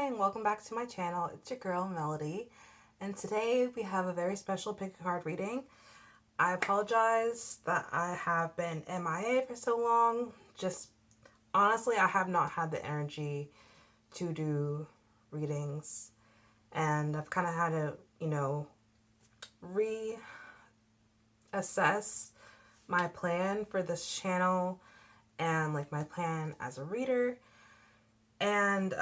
and welcome back to my channel. It's your girl Melody, and today we have a very special pick a card reading. I apologize that I have been MIA for so long. Just honestly, I have not had the energy to do readings, and I've kind of had to, reassess my plan for this channel and like my plan as a reader. And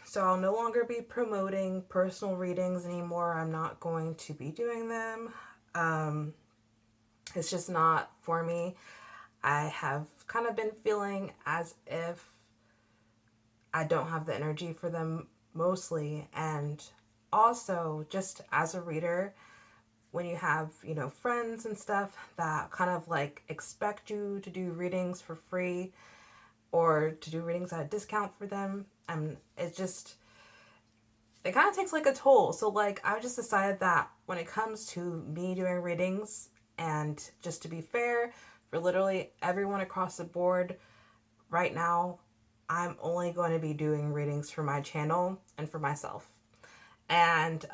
so I'll no longer be promoting personal readings anymore. I'm not going to be doing them. It's just not for me. I have kind of been feeling as if I don't have the energy for them mostly. And also, just as a reader, when you have, friends and stuff that kind of like expect you to do readings for free or to do readings at a discount for them, and it kind of takes like a toll. So like I've just decided that when it comes to me doing readings, and just to be fair for literally everyone across the board right now, I'm only going to be doing readings for my channel and for myself. And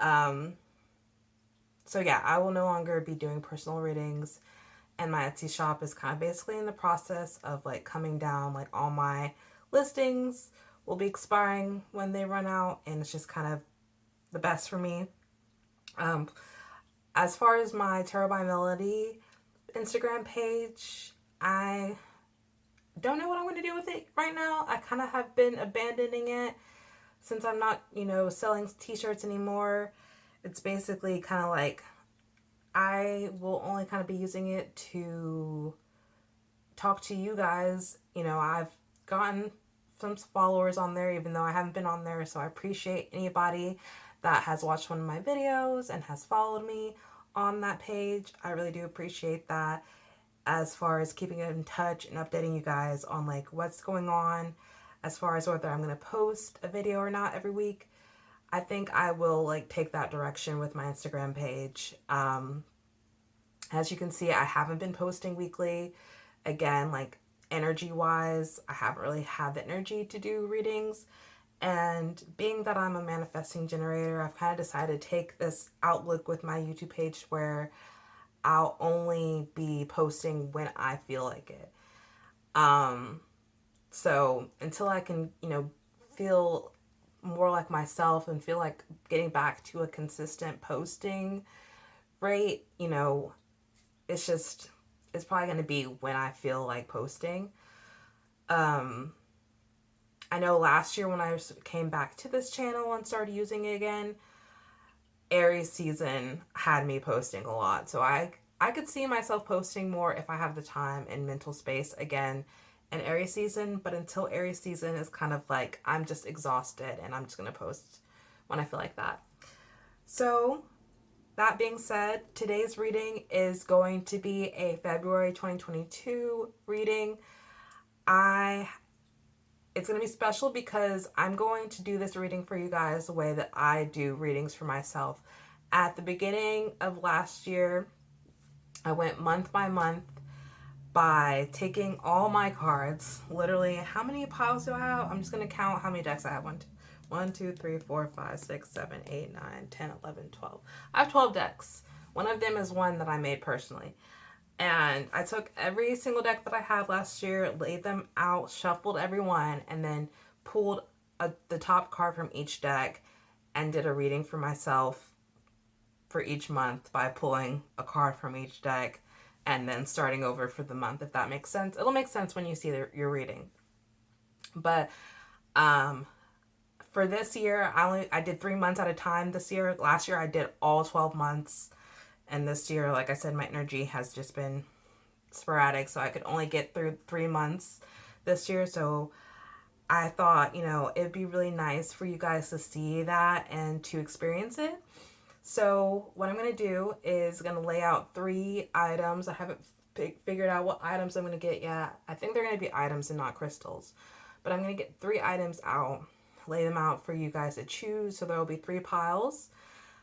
so yeah, I will no longer be doing personal readings, and my Etsy shop is kind of basically in the process of like coming down. Like all my listings will be expiring when they run out, and it's just kind of the best for me. As far as my Tarot by Melody Instagram page, I don't know what I'm going to do with it right now. I kind of have been abandoning it since I'm not, selling t-shirts anymore. It's basically kind of like I will only kind of be using it to talk to you guys. I've gotten some followers on there, even though I haven't been on there. So I appreciate anybody that has watched one of my videos and has followed me on that page. I really do appreciate that, as far as keeping in touch and updating you guys on like what's going on, as far as whether I'm going to post a video or not every week. I think I will like take that direction with my Instagram page. As you can see, I haven't been posting weekly. Again, like energy wise, I haven't really had the energy to do readings. And being that I'm a manifesting generator, I've kind of decided to take this outlook with my YouTube page where I'll only be posting when I feel like it. So until I can, feel more like myself and feel like getting back to a consistent posting rate, it's probably going to be when I feel like posting. I know last year when I came back to this channel and started using it again, Aries season had me posting a lot. So I could see myself posting more if I have the time and mental space again in Aries season. But until Aries season is kind of like, I'm just exhausted and I'm just going to post when I feel like that. So that being said, today's reading is going to be a February 2022 reading. It's going to be special because I'm going to do this reading for you guys the way that I do readings for myself. At the beginning of last year, I went month by month by taking all my cards. Literally, how many piles do I have? I'm just going to count how many decks I have. 1, 2, 3, 4, 5, 6, 7, 8, 9, 10, 11, 12. I have 12 decks. One of them is one that I made personally. And I took every single deck that I had last year, laid them out, shuffled every one, and then pulled the top card from each deck and did a reading for myself for each month by pulling a card from each deck and then starting over for the month, if that makes sense. It'll make sense when you see your reading. But for this year, I did 3 months at a time this year. Last year, I did all 12 months. And this year, like I said, my energy has just been sporadic, so I could only get through 3 months this year. So I thought, it'd be really nice for you guys to see that and to experience it. So what I'm going to do is going to lay out 3 items. I haven't figured out what items I'm going to get yet. I think they're going to be items and not crystals. But I'm going to get 3 items out, lay them out for you guys to choose. So there will be 3 piles.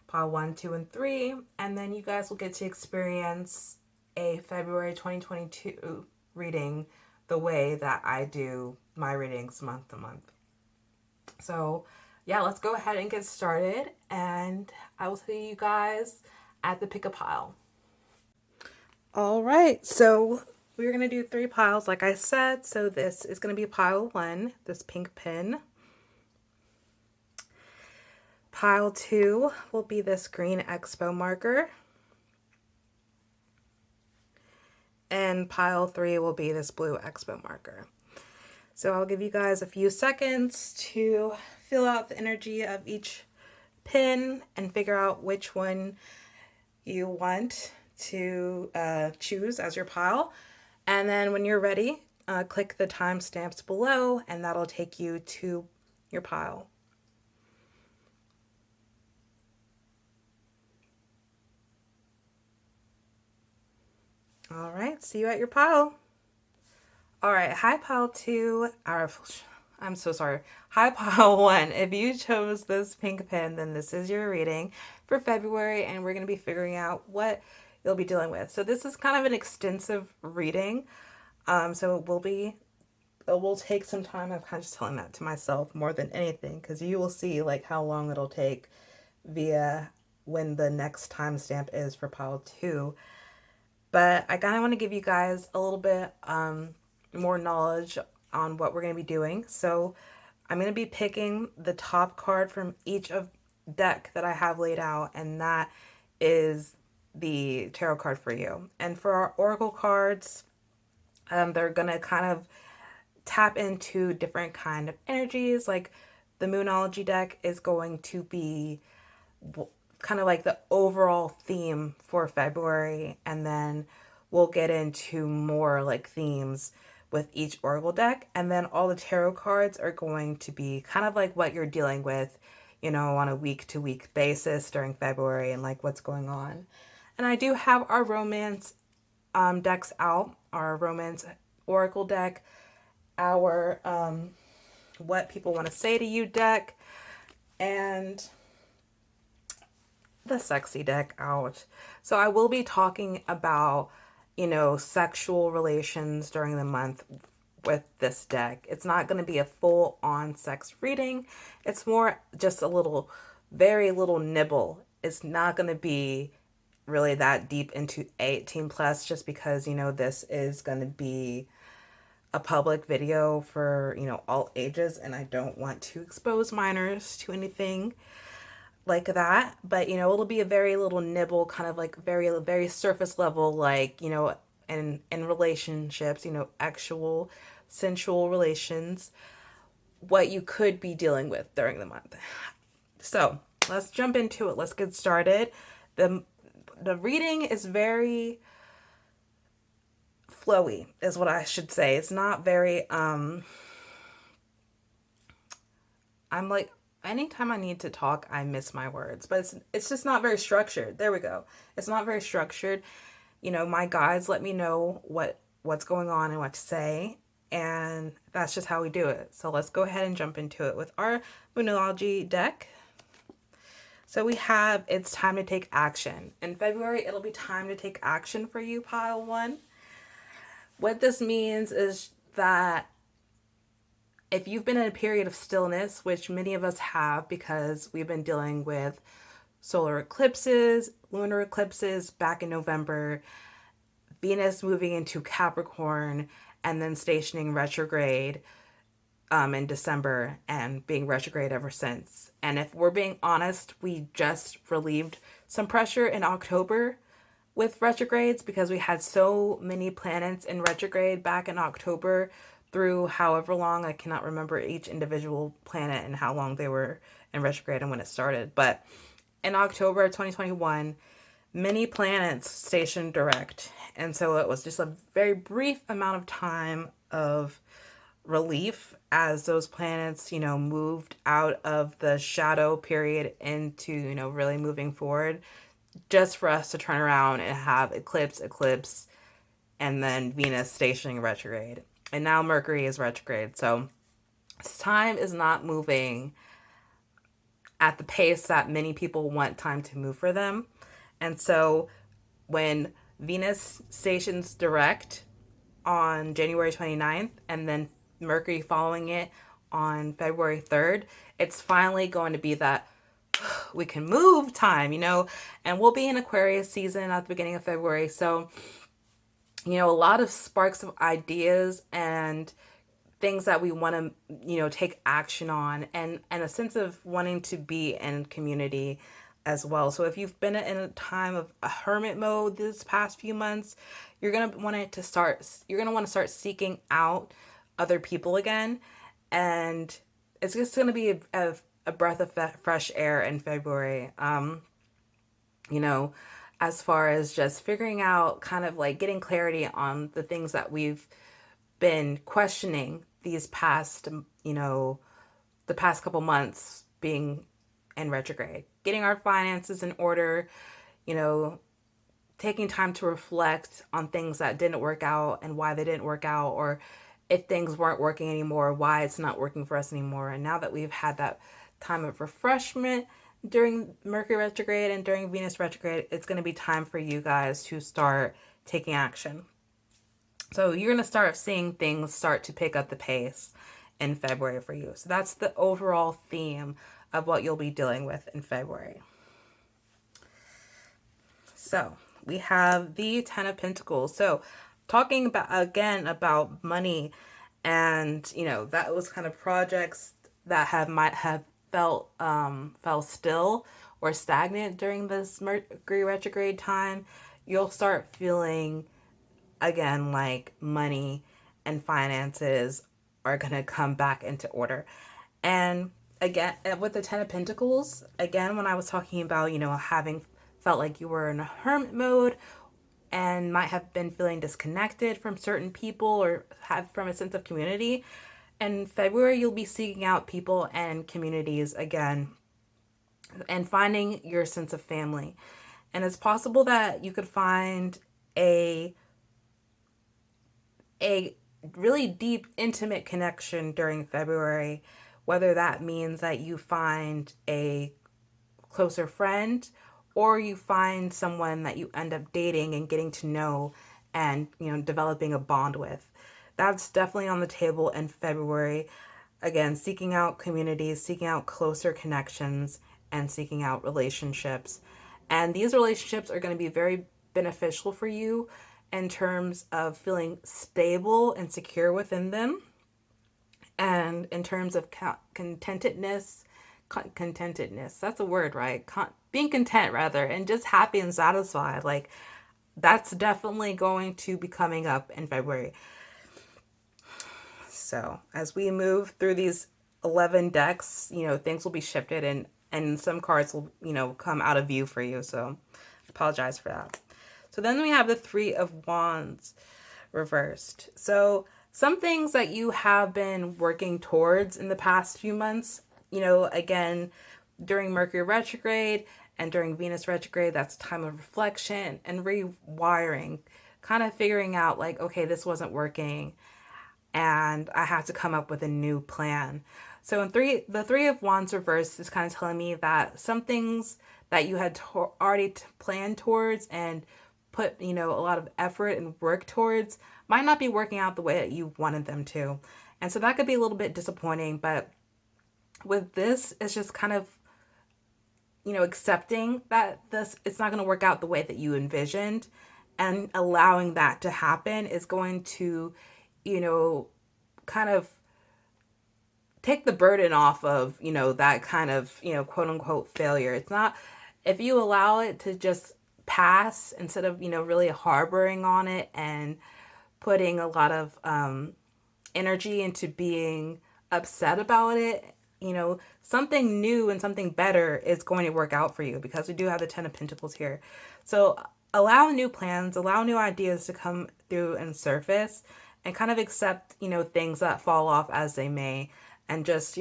Pile 1, 2, and 3, and then you guys will get to experience a February 2022 reading the way that I do my readings month to month. So yeah, let's go ahead and get started, and I will see you guys at the pick a pile. All right, so we're going to do 3 piles like I said. So this is going to be pile 1, this pink pin. Pile 2 will be this green expo marker. And pile 3 will be this blue expo marker. So I'll give you guys a few seconds to feel out the energy of each pin and figure out which one you want to choose as your pile. And then when you're ready, click the timestamps below and that'll take you to your pile. All right, see you at your pile. All right, hi pile 2, I'm so sorry. Hi pile 1, if you chose this pink pin, then this is your reading for February, and we're going to be figuring out what you'll be dealing with. So this is kind of an extensive reading, so it will take some time. I'm kind of just telling that to myself more than anything, because you will see like how long it'll take via when the next timestamp is for pile 2. But I kind of want to give you guys a little bit more knowledge on what we're going to be doing. So I'm going to be picking the top card from each of deck that I have laid out, and that is the tarot card for you. And for our oracle cards, they're going to kind of tap into different kind of energies. Like the Moonology deck is going to be kind of like the overall theme for February, and then we'll get into more like themes with each oracle deck, and then all the tarot cards are going to be kind of like what you're dealing with, you know, on a week to week basis during February and like what's going on. And I do have our romance decks out, our romance oracle deck, our what people want to say to you deck, and the sexy deck out. So I will be talking about, you know, sexual relations during the month with this deck. It's not going to be a full on sex reading. It's more just a little, very little nibble. It's not going to be really that deep into 18 plus, just because, you know, this is going to be a public video for, you know, all ages, and I don't want to expose minors to anything like that. But, you know, it'll be a very little nibble, kind of like very surface level, like, you know, in relationships, you know, actual sensual relations, what you could be dealing with during the month. So let's jump into it. Let's get started. The reading is very flowy, is what I should say. It's not very I'm like, anytime I need to talk, I miss my words, but it's just not very structured. There we go. It's not very structured. You know, my guides let me know what's going on and what to say, and that's just how we do it. So let's go ahead and jump into it with our Moonology deck. So we have It's Time to Take Action. In February, it'll be time to take action for you, pile 1. What this means is that if you've been in a period of stillness, which many of us have because we've been dealing with solar eclipses, lunar eclipses back in November, Venus moving into Capricorn, and then stationing retrograde in December and being retrograde ever since. And if we're being honest, we just relieved some pressure in October with retrogrades because we had so many planets in retrograde back in October through however long. I cannot remember each individual planet and how long they were in retrograde and when it started. But in October 2021, many planets stationed direct. And so it was just a very brief amount of time of relief as those planets, you know, moved out of the shadow period into, you know, really moving forward, just for us to turn around and have eclipse, and then Venus stationing retrograde. And now Mercury is retrograde. So time is not moving at the pace that many people want time to move for them. And so when Venus stations direct on January 29th and then Mercury following it on February 3rd, it's finally going to be that we can move time, and we'll be in Aquarius season at the beginning of February. So, a lot of sparks of ideas and things that we want to, take action on, and a sense of wanting to be in community as well. So if you've been in a time of a hermit mode this past few months, you're going to want to start seeking out other people again. And it's just going to be a breath of fresh air in February. As far as just figuring out, kind of like getting clarity on the things that we've been questioning these past, the past couple months being in retrograde, getting our finances in order, taking time to reflect on things that didn't work out and why they didn't work out, or if things weren't working anymore, why it's not working for us anymore. And now that we've had that time of refreshment during Mercury retrograde and during Venus retrograde, it's going to be time for you guys to start taking action. So you're going to start seeing things start to pick up the pace in February for you. So that's the overall theme of what you'll be dealing with in February. So we have the Ten of Pentacles. So talking about money, and that was kind of projects that might have fell still or stagnant during this Mercury retrograde time. You'll start feeling again like money and finances are going to come back into order. And again, with the Ten of Pentacles, again, when I was talking about, having felt like you were in a hermit mode and might have been feeling disconnected from certain people or have from a sense of community, in February, you'll be seeking out people and communities again and finding your sense of family. And it's possible that you could find a really deep, intimate connection during February, whether that means that you find a closer friend or you find someone that you end up dating and getting to know and, developing a bond with. That's definitely on the table in February. Again, seeking out communities, seeking out closer connections, and seeking out relationships. And these relationships are going to be very beneficial for you in terms of feeling stable and secure within them. And in terms of contentedness, that's a word, right? Being content, rather, and just happy and satisfied. Like, that's definitely going to be coming up in February. So as we move through these 11 decks, things will be shifted and some cards will, come out of view for you. So I apologize for that. So then we have the Three of Wands reversed. So some things that you have been working towards in the past few months, again, during Mercury retrograde and during Venus retrograde, that's a time of reflection and rewiring, kind of figuring out like, okay, this wasn't working and I have to come up with a new plan. So the Three of Wands reversed is kind of telling me that some things that you had already planned towards and put, a lot of effort and work towards might not be working out the way that you wanted them to. And so that could be a little bit disappointing, but with this, it's just kind of, accepting that it's not going to work out the way that you envisioned, and allowing that to happen is going to, kind of take the burden off of, that kind of, quote unquote failure. It's not, if you allow it to just pass instead of, really harboring on it and putting a lot of energy into being upset about it, something new and something better is going to work out for you, because we do have the Ten of Pentacles here. So allow new plans, allow new ideas to come through and surface, and kind of accept, things that fall off as they may, and just,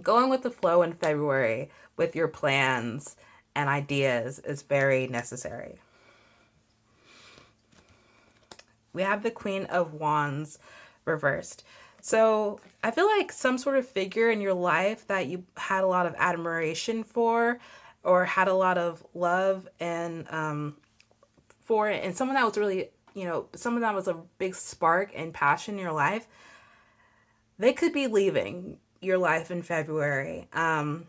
going with the flow in February with your plans and ideas is very necessary. We have the Queen of Wands reversed. So I feel like some sort of figure in your life that you had a lot of admiration for, or had a lot of love and for it, and someone that was really, someone that was a big spark and passion in your life, they could be leaving your life in February. And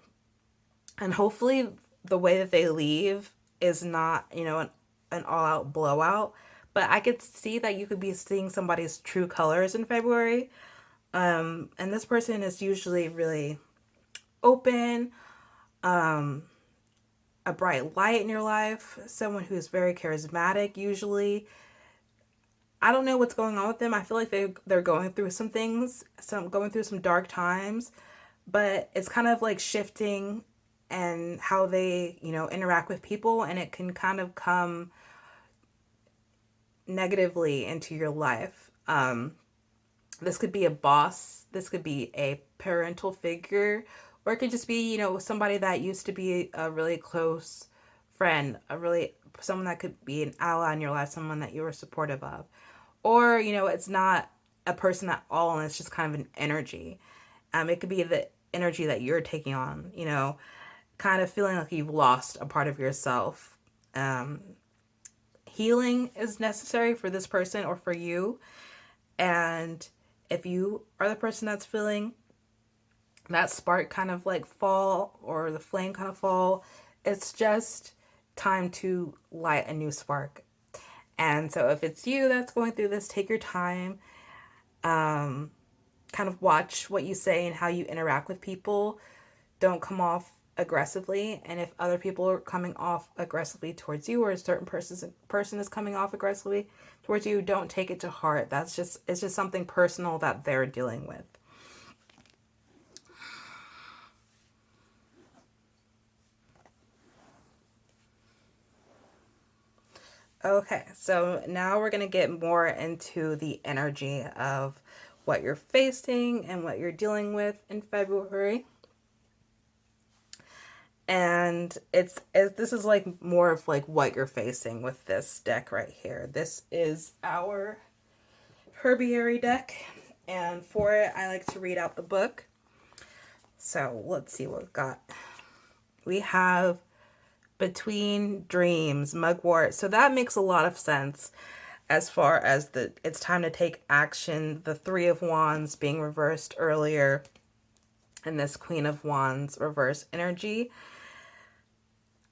hopefully the way that they leave is not, an all out blowout. But I could see that you could be seeing somebody's true colors in February. And this person is usually really open, a bright light in your life, someone who's very charismatic usually. I don't know what's going on with them. I feel like they're going through some things, going through some dark times, but it's kind of like shifting and how they, interact with people, and it can kind of come negatively into your life. This could be a boss, this could be a parental figure, or it could just be, somebody that used to be a really close friend, someone that could be an ally in your life, someone that you were supportive of. Or, it's not a person at all, and it's just kind of an energy. It could be the energy that you're taking on, kind of feeling like you've lost a part of yourself. Healing is necessary for this person or for you. And if you are the person that's feeling that spark kind of like fall, or the flame kind of fall, it's just time to light a new spark. And so if it's you that's going through this, take your time, kind of watch what you say and how you interact with people. Don't come off aggressively. And if other people are coming off aggressively towards you, or a certain person is coming off aggressively towards you, don't take it to heart. It's just something personal that they're dealing with. Okay, so now we're going to get more into the energy of what you're facing and what you're dealing with in February. And this is like more of like what you're facing with this deck right here. This is our herbiary deck, and for it I like to read out the book. So let's see what we've got. We have Between Dreams, Mugwort. So that makes a lot of sense as far as it's time to take action. The Three of Wands being reversed earlier, and this Queen of Wands reverse energy.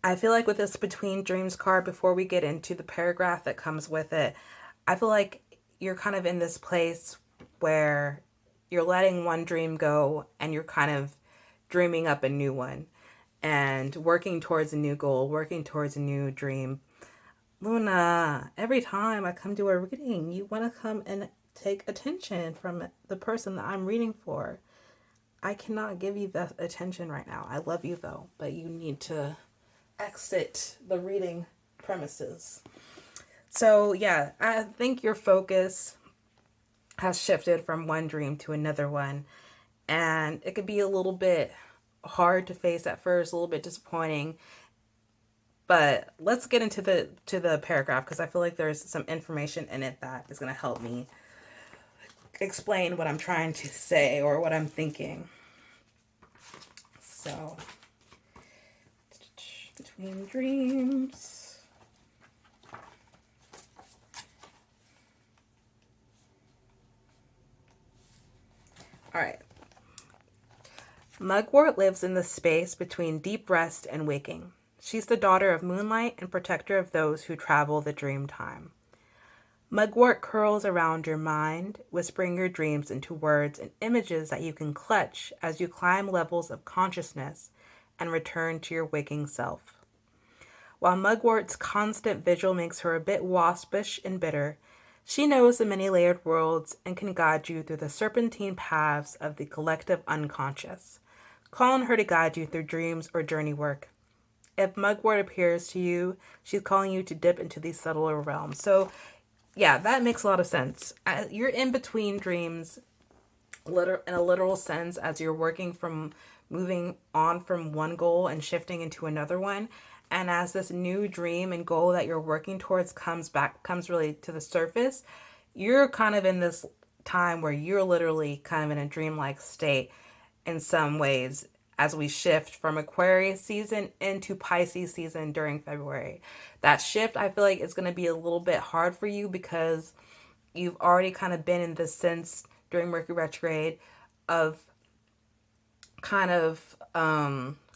I feel like with this Between Dreams card, before we get into the paragraph that comes with it, I feel like you're kind of in this place where you're letting one dream go and you're kind of dreaming up a new one and working towards a new goal, working towards a new dream. Luna, every time I come to a reading, you want to come and take attention from the person that I'm reading for. I cannot give you that attention right now. I love you though, but you need to exit the reading premises. So yeah, I think your focus has shifted from one dream to another one, and it could be a little bit hard to face at first, a little bit disappointing. But let's get into the paragraph, because I feel like there's some information in it that is going to help me explain what I'm trying to say or what I'm thinking. So, Between Dreams. All right. Mugwort lives in the space between deep rest and waking. She's the daughter of moonlight and protector of those who travel the dream time. Mugwort curls around your mind, whispering your dreams into words and images that you can clutch as you climb levels of consciousness and return to your waking self. While Mugwort's constant vigil makes her a bit waspish and bitter, she knows the many-layered worlds and can guide you through the serpentine paths of the collective unconscious. Call on her to guide you through dreams or journey work. If Mugwort appears to you, she's calling you to dip into these subtler realms. So, yeah, that makes a lot of sense. You're in between dreams, in a literal sense, as you're working from moving on from one goal and shifting into another one. And as this new dream and goal that you're working towards comes really to the surface, you're kind of in this time where you're literally kind of in a dreamlike state in some ways, as we shift from Aquarius season into Pisces season during February. That shift, I feel like, is going to be a little bit hard for you because you've already kind of been in this sense during Mercury retrograde of kind of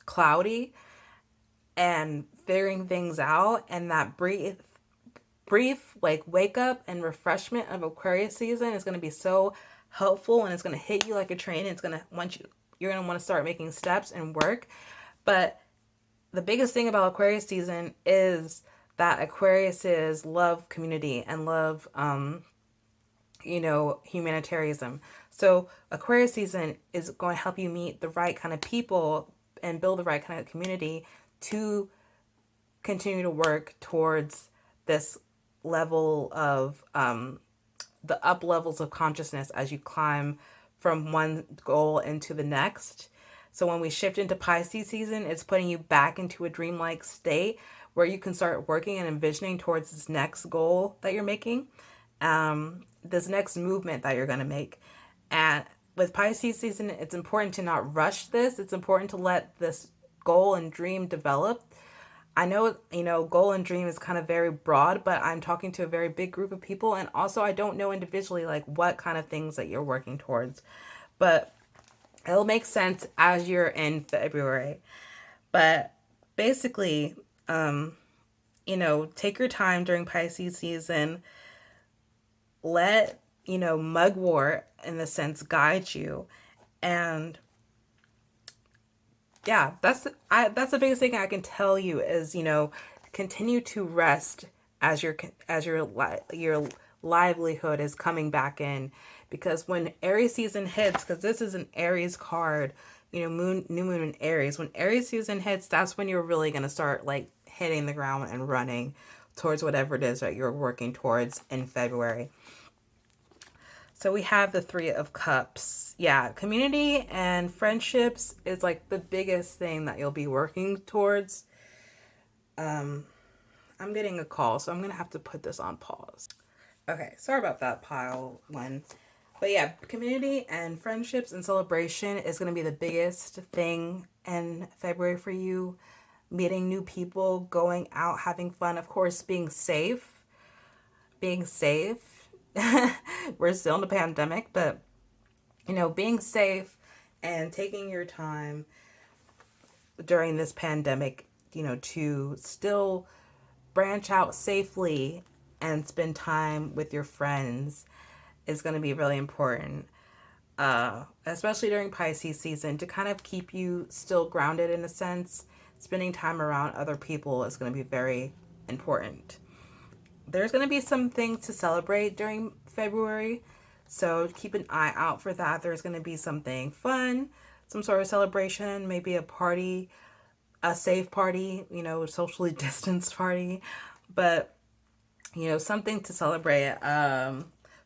cloudy and figuring things out, and that brief like wake up and refreshment of Aquarius season is going to be so helpful, and it's going to hit you like a train. It's going to you're going to want to start making steps and work. But the biggest thing about Aquarius season is that Aquariuses love community and love humanitarianism. So Aquarius season is going to help you meet the right kind of people and build the right kind of community to continue to work towards this level of the up levels of consciousness as you climb from one goal into the next. So when we shift into Pisces season, it's putting you back into a dreamlike state where you can start working and envisioning towards this next goal that you're making, this next movement that you're going to make. And with Pisces season, it's important to not rush this. It's important to let this goal and dream develop. I know, goal and dream is kind of very broad, but I'm talking to a very big group of people. And also, I don't know individually, like, what kind of things that you're working towards. But it'll make sense as you're in February. But basically, take your time during Pisces season. Let, mugwort, in the sense, guide you. And yeah, that's the biggest thing I can tell you is, continue to rest as your livelihood is coming back in, because when Aries season hits, because this is an Aries card, new moon in Aries. When Aries season hits, that's when you're really going to start like hitting the ground and running towards whatever it is that you're working towards in February. So we have the Three of Cups. Yeah, community and friendships is like the biggest thing that you'll be working towards. I'm getting a call, so I'm going to have to put this on pause. Okay, sorry about that, pile one. But yeah, community and friendships and celebration is going to be the biggest thing in February for you. Meeting new people, going out, having fun, of course, being safe. We're still in the pandemic, but being safe and taking your time during this pandemic, to still branch out safely and spend time with your friends is going to be really important, especially during Pisces season, to kind of keep you still grounded in a sense. Spending time around other people is going to be very important. There's going to be some things to celebrate during February, so keep an eye out for that. There's going to be something fun, some sort of celebration, maybe a party, a safe party, socially distanced party, but, something to celebrate.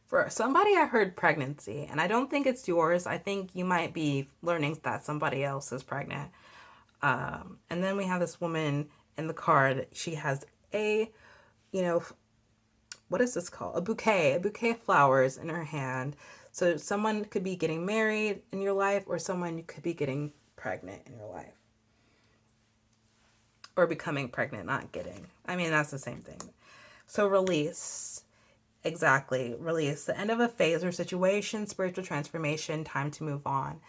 For somebody, I heard pregnancy, and I don't think it's yours. I think you might be learning that somebody else is pregnant. And then we have this woman in the card. She has a, what is this called? A bouquet of flowers in her hand. So someone could be getting married in your life, or someone could be getting pregnant in your life. Or becoming pregnant, not getting. I mean, that's the same thing. So release. Exactly. Release. The end of a phase or situation, spiritual transformation, time to move on.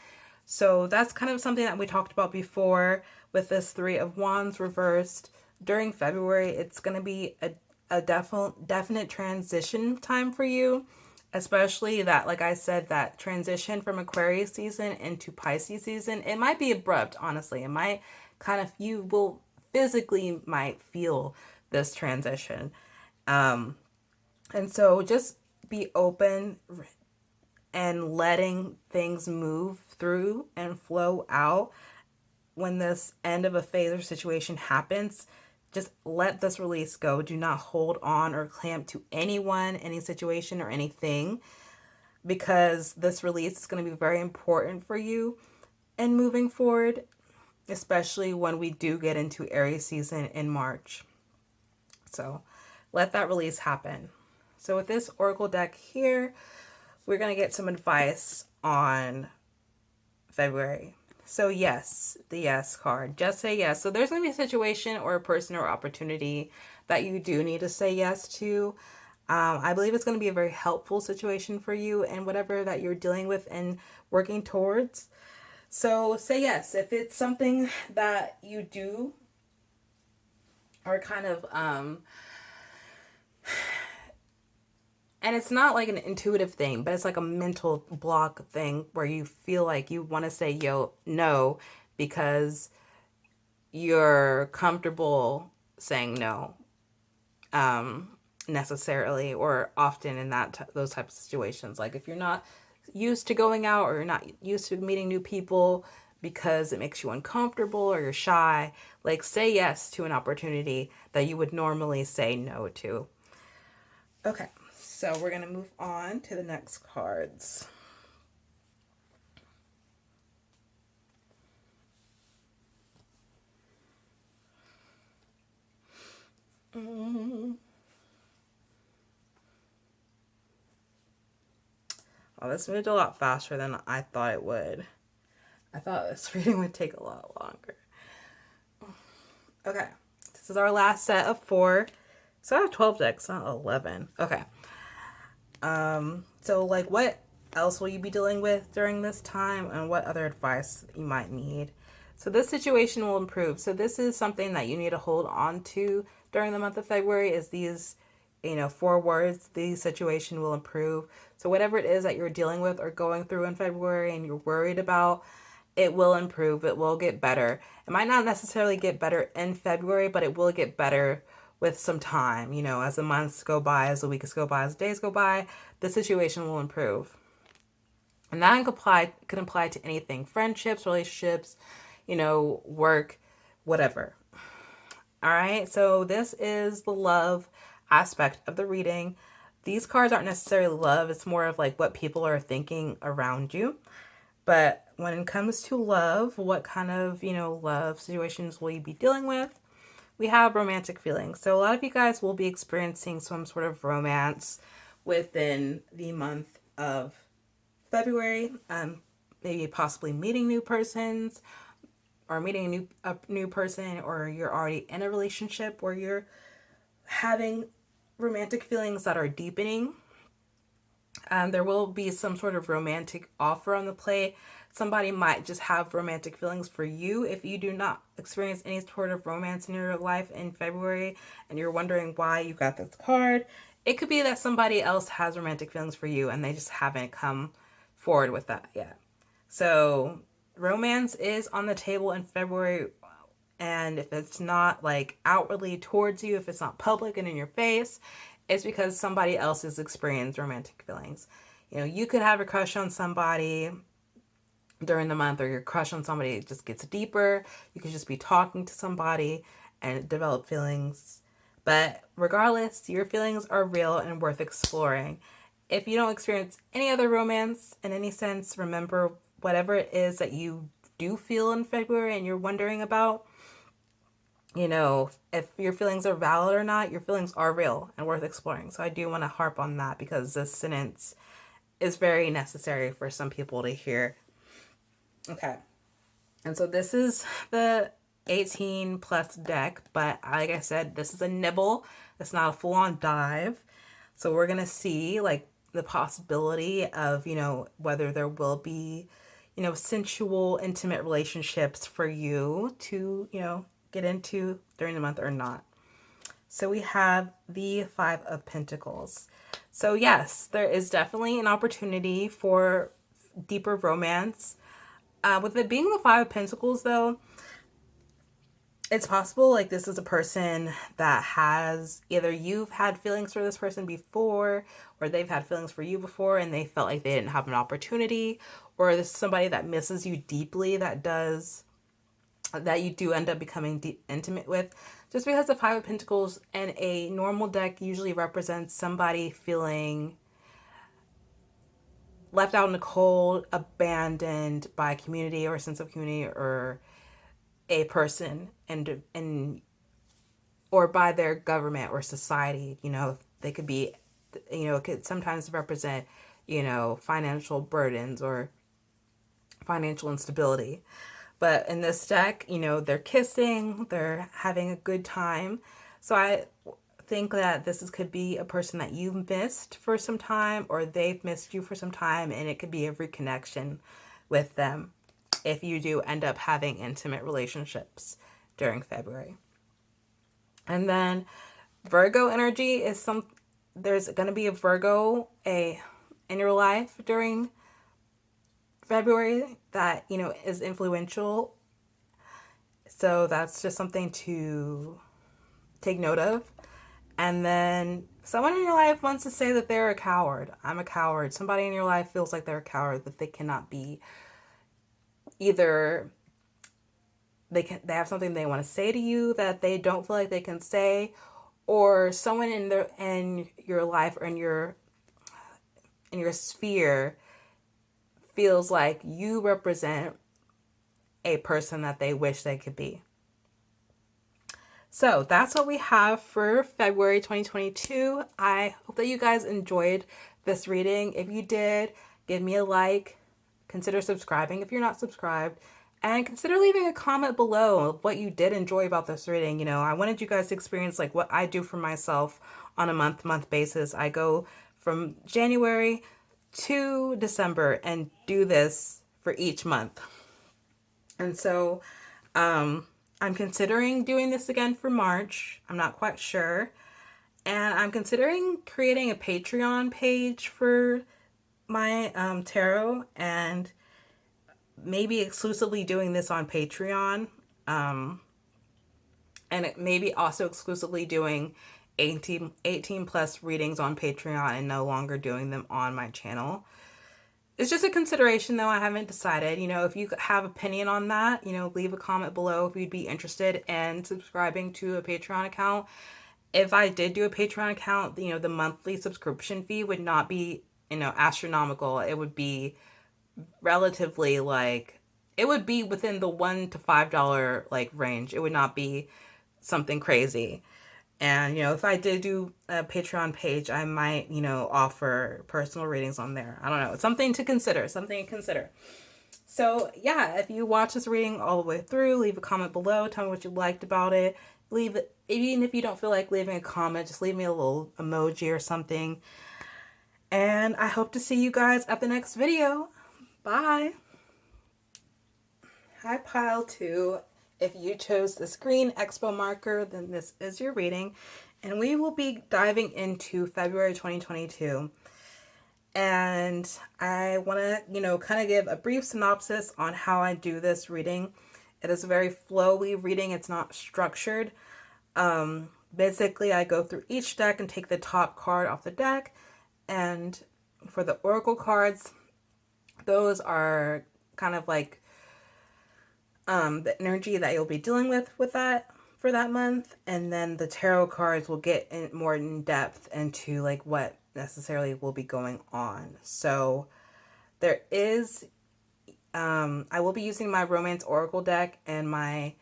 So that's kind of something that we talked about before with this Three of Wands reversed. During February, it's going to be a definite transition time for you, especially that, like I said, that transition from Aquarius season into Pisces season. It might be abrupt, honestly. It might you will physically might feel this transition. And so just be open and letting things move through and flow out. When this end of a phase or situation happens, just let this release go. Do not hold on or clamp to anyone, any situation, or anything, because this release is going to be very important for you and moving forward, especially when we do get into Aries season in March. So let that release happen. So with this Oracle deck here, we're going to get some advice on February. So yes, the yes card. Just say yes. So there's going to be a situation or a person or opportunity that you do need to say yes to. I believe it's going to be a very helpful situation for you and whatever that you're dealing with and working towards. So say yes if it's something that you do are kind of and it's not like an intuitive thing, but it's like a mental block thing where you feel like you want to say no because you're comfortable saying no, necessarily or often in those types of situations. Like if you're not used to going out or you're not used to meeting new people because it makes you uncomfortable or you're shy, like say yes to an opportunity that you would normally say no to. Okay, so we're going to move on to the next cards. Oh, this moved a lot faster than I thought it would. I thought this reading would take a lot longer. Okay, this is our last set of 4. So I have 12 decks, not 11. Okay. So like what else will you be dealing with during this time and what other advice you might need? So this situation will improve. So this is something that you need to hold on to during the month of February is these, 4 words, the situation will improve. So whatever it is that you're dealing with or going through in February and you're worried about, it will improve. It will get better. It might not necessarily get better in February, but it will get better with some time. As the months go by, as the weeks go by, as the days go by, the situation will improve. And that could apply to anything, friendships, relationships, work, whatever. All right, so this is the love aspect of the reading. These cards aren't necessarily love, it's more of like what people are thinking around you. But when it comes to love, what kind of, love situations will you be dealing with? We have romantic feelings. So a lot of you guys will be experiencing some sort of romance within the month of February. Maybe possibly meeting new persons or meeting a new person, or you're already in a relationship where you're having romantic feelings that are deepening. There will be some sort of romantic offer on the plate. Somebody might just have romantic feelings for you. If you do not experience any sort of romance in your life in February and you're wondering why you got this card, it could be that somebody else has romantic feelings for you and they just haven't come forward with that yet. So romance is on the table in February, and if it's not like outwardly towards you, if it's not public and in your face, it's because somebody else has experienced romantic feelings. You could have a crush on somebody during the month, or your crush on somebody just gets deeper. You could just be talking to somebody and develop feelings. But regardless, your feelings are real and worth exploring. If you don't experience any other romance in any sense, remember whatever it is that you do feel in February and you're wondering about, if your feelings are valid or not, your feelings are real and worth exploring. So I do want to harp on that because this sentence is very necessary for some people to hear. Okay. And so this is the 18 plus deck, but like I said, this is a nibble. It's not a full on dive. So we're going to see like the possibility of, whether there will be, sensual, intimate relationships for you to, get into during the month or not. So we have the 5 of Pentacles. So yes, there is definitely an opportunity for deeper romance. With it being the 5 of Pentacles, though, it's possible like this is a person that has either you've had feelings for this person before, or they've had feelings for you before and they felt like they didn't have an opportunity, or this is somebody that misses you deeply that you do end up becoming intimate with. Just because the 5 of Pentacles in a normal deck usually represents somebody feeling left out in the cold, abandoned by a community or a sense of community or a person and or by their government or society. They could be, it could sometimes represent, financial burdens or financial instability. But in this deck, they're kissing, they're having a good time. So I think that could be a person that you've missed for some time, or they've missed you for some time, and it could be a reconnection with them if you do end up having intimate relationships during February. And then Virgo energy is there's going to be a Virgo in your life during February that, is influential. So that's just something to take note of. And then someone in your life wants to say that they're a coward. I'm a coward. Somebody in your life feels like they're a coward, that they cannot be. Either they have something they want to say to you that they don't feel like they can say, or someone in your life or in your sphere feels like you represent a person that they wish they could be. So that's what we have for February 2022. I hope that you guys enjoyed this reading. If you did, give me a like. Consider subscribing if you're not subscribed. And consider leaving a comment below of what you did enjoy about this reading. I wanted you guys to experience like what I do for myself on a month-to-month basis. I go from January to December and do this for each month. And so I'm considering doing this again for March. I'm not quite sure. And I'm considering creating a Patreon page for my tarot, and maybe exclusively doing this on Patreon. And maybe also exclusively doing 18 plus readings on Patreon and no longer doing them on my channel. It's just a consideration, though. I haven't decided. If you have opinion on that, leave a comment below if you'd be interested in subscribing to a Patreon account. If I did do a Patreon account, the monthly subscription fee would not be, astronomical. It would be relatively it would be within the $1 to $5 range. It would not be something crazy. And, if I did do a Patreon page, I might, offer personal readings on there. I don't know. It's something to consider. So, yeah, if you watch this reading all the way through, leave a comment below. Tell me what you liked about it. Even if you don't feel like leaving a comment, just leave me a little emoji or something. And I hope to see you guys at the next video. Bye. Hi, Pile 2. If you chose this green expo marker, then this is your reading. And we will be diving into February 2022. And I want to, kind of give a brief synopsis on how I do this reading. It is a very flowy reading. It's not structured. Basically, I go through each deck and take the top card off the deck. And for the oracle cards, those are kind of like the energy that you'll be dealing with that for that month. And then the tarot cards will get more in depth into like what necessarily will be going on. So there is I will be using my romance oracle deck and my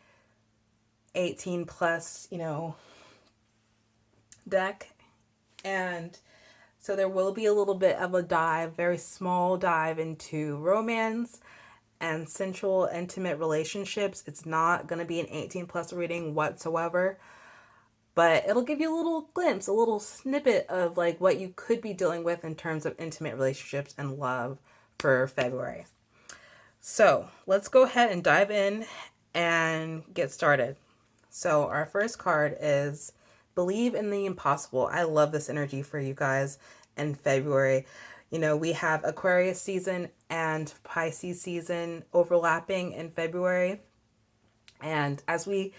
18 plus deck, and so there will be a little bit of a dive, very small dive into romance and sensual, intimate relationships. It's not going to be an 18 plus reading whatsoever, but it'll give you a little glimpse, a little snippet of like what you could be dealing with in terms of intimate relationships and love for February. So let's go ahead and dive in and get started. So our first card is Believe in the Impossible. I love this energy for you guys in February. We have Aquarius season and Pisces season overlapping in February. And as we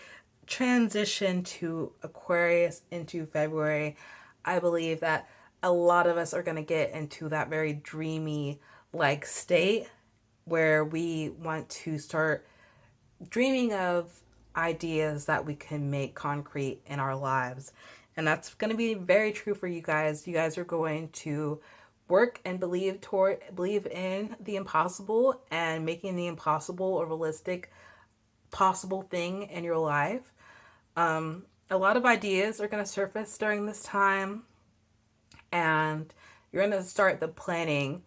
transition to Aquarius into February, I believe that a lot of us are going to get into that very dreamy state where we want to start dreaming of ideas that we can make concrete in our lives. And that's going to be very true for you guys. You guys are going to work and believe in the impossible and making the impossible a realistic possible thing in your life. A lot of ideas are going to surface during this time, and you're going to start the planning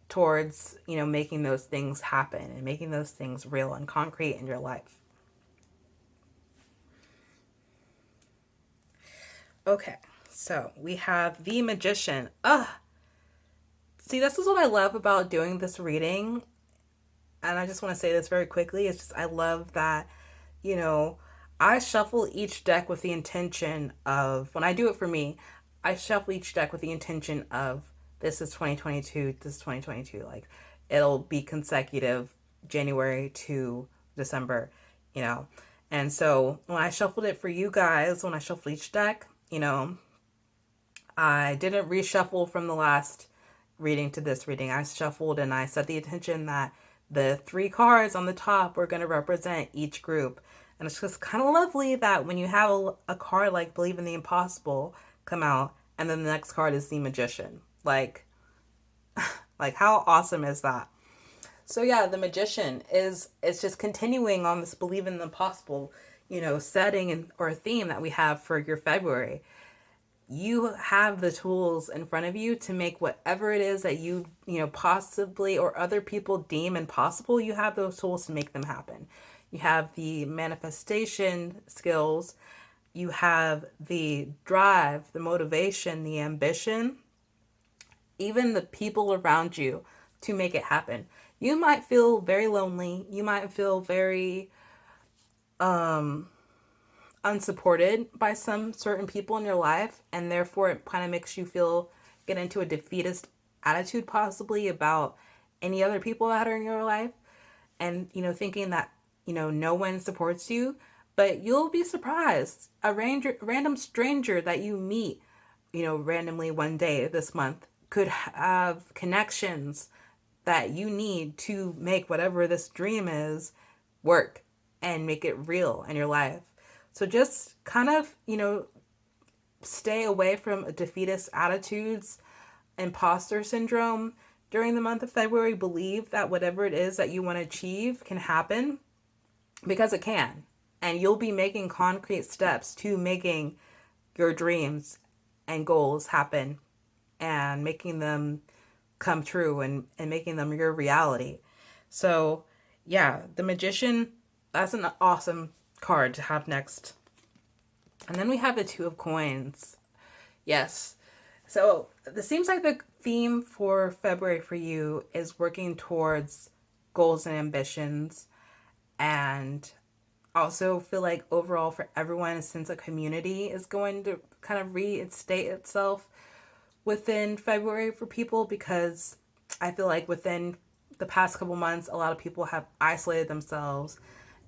towards, making those things happen and making those things real and concrete in your life. Okay, so we have the Magician. Ugh. See, this is what I love about doing this reading. And I just want to say this very quickly. It's just, I love that, you know, I shuffle each deck with the intention of, when I do it for me, I shuffle each deck with the intention of this is 2022, this is 2022. Like, it'll be consecutive January to December, you know. And so when I shuffled it for you guys, when I shuffled each deck, I didn't reshuffle from the last reading to this reading. I shuffled and I set the intention that the three cards on the top were going to represent each group. And it's just kind of lovely that when you have a card like Believe in the Impossible come out, and then the next card is the Magician. Like how awesome is that? So yeah, the Magician is, it's just continuing on this Believe in the Impossible, setting or theme that we have for your February. You have the tools in front of you to make whatever it is that possibly or other people deem impossible. You have those tools to make them happen. You have the manifestation skills, you have the drive, the motivation, the ambition, even the people around you to make it happen. You might feel very lonely, you might feel very unsupported by some certain people in your life, and therefore it kind of makes you get into a defeatist attitude possibly about any other people that are in your life, and thinking that no one supports you. But you'll be surprised, a random stranger that you meet randomly one day this month could have connections that you need to make whatever this dream is work and make it real in your life. So just kind of, stay away from defeatist attitudes, imposter syndrome during the month of February. Believe that whatever it is that you want to achieve can happen, because it can. And you'll be making concrete steps to making your dreams and goals happen and making them come true, and making them your reality. So yeah, the Magician, that's an awesome card to have next. And then we have the Two of Coins. Yes. So it seems like the theme for February for you is working towards goals and ambitions, and also feel like overall for everyone a sense of community is going to kind of reinstate itself within February for people, because I feel like within the past couple months a lot of people have isolated themselves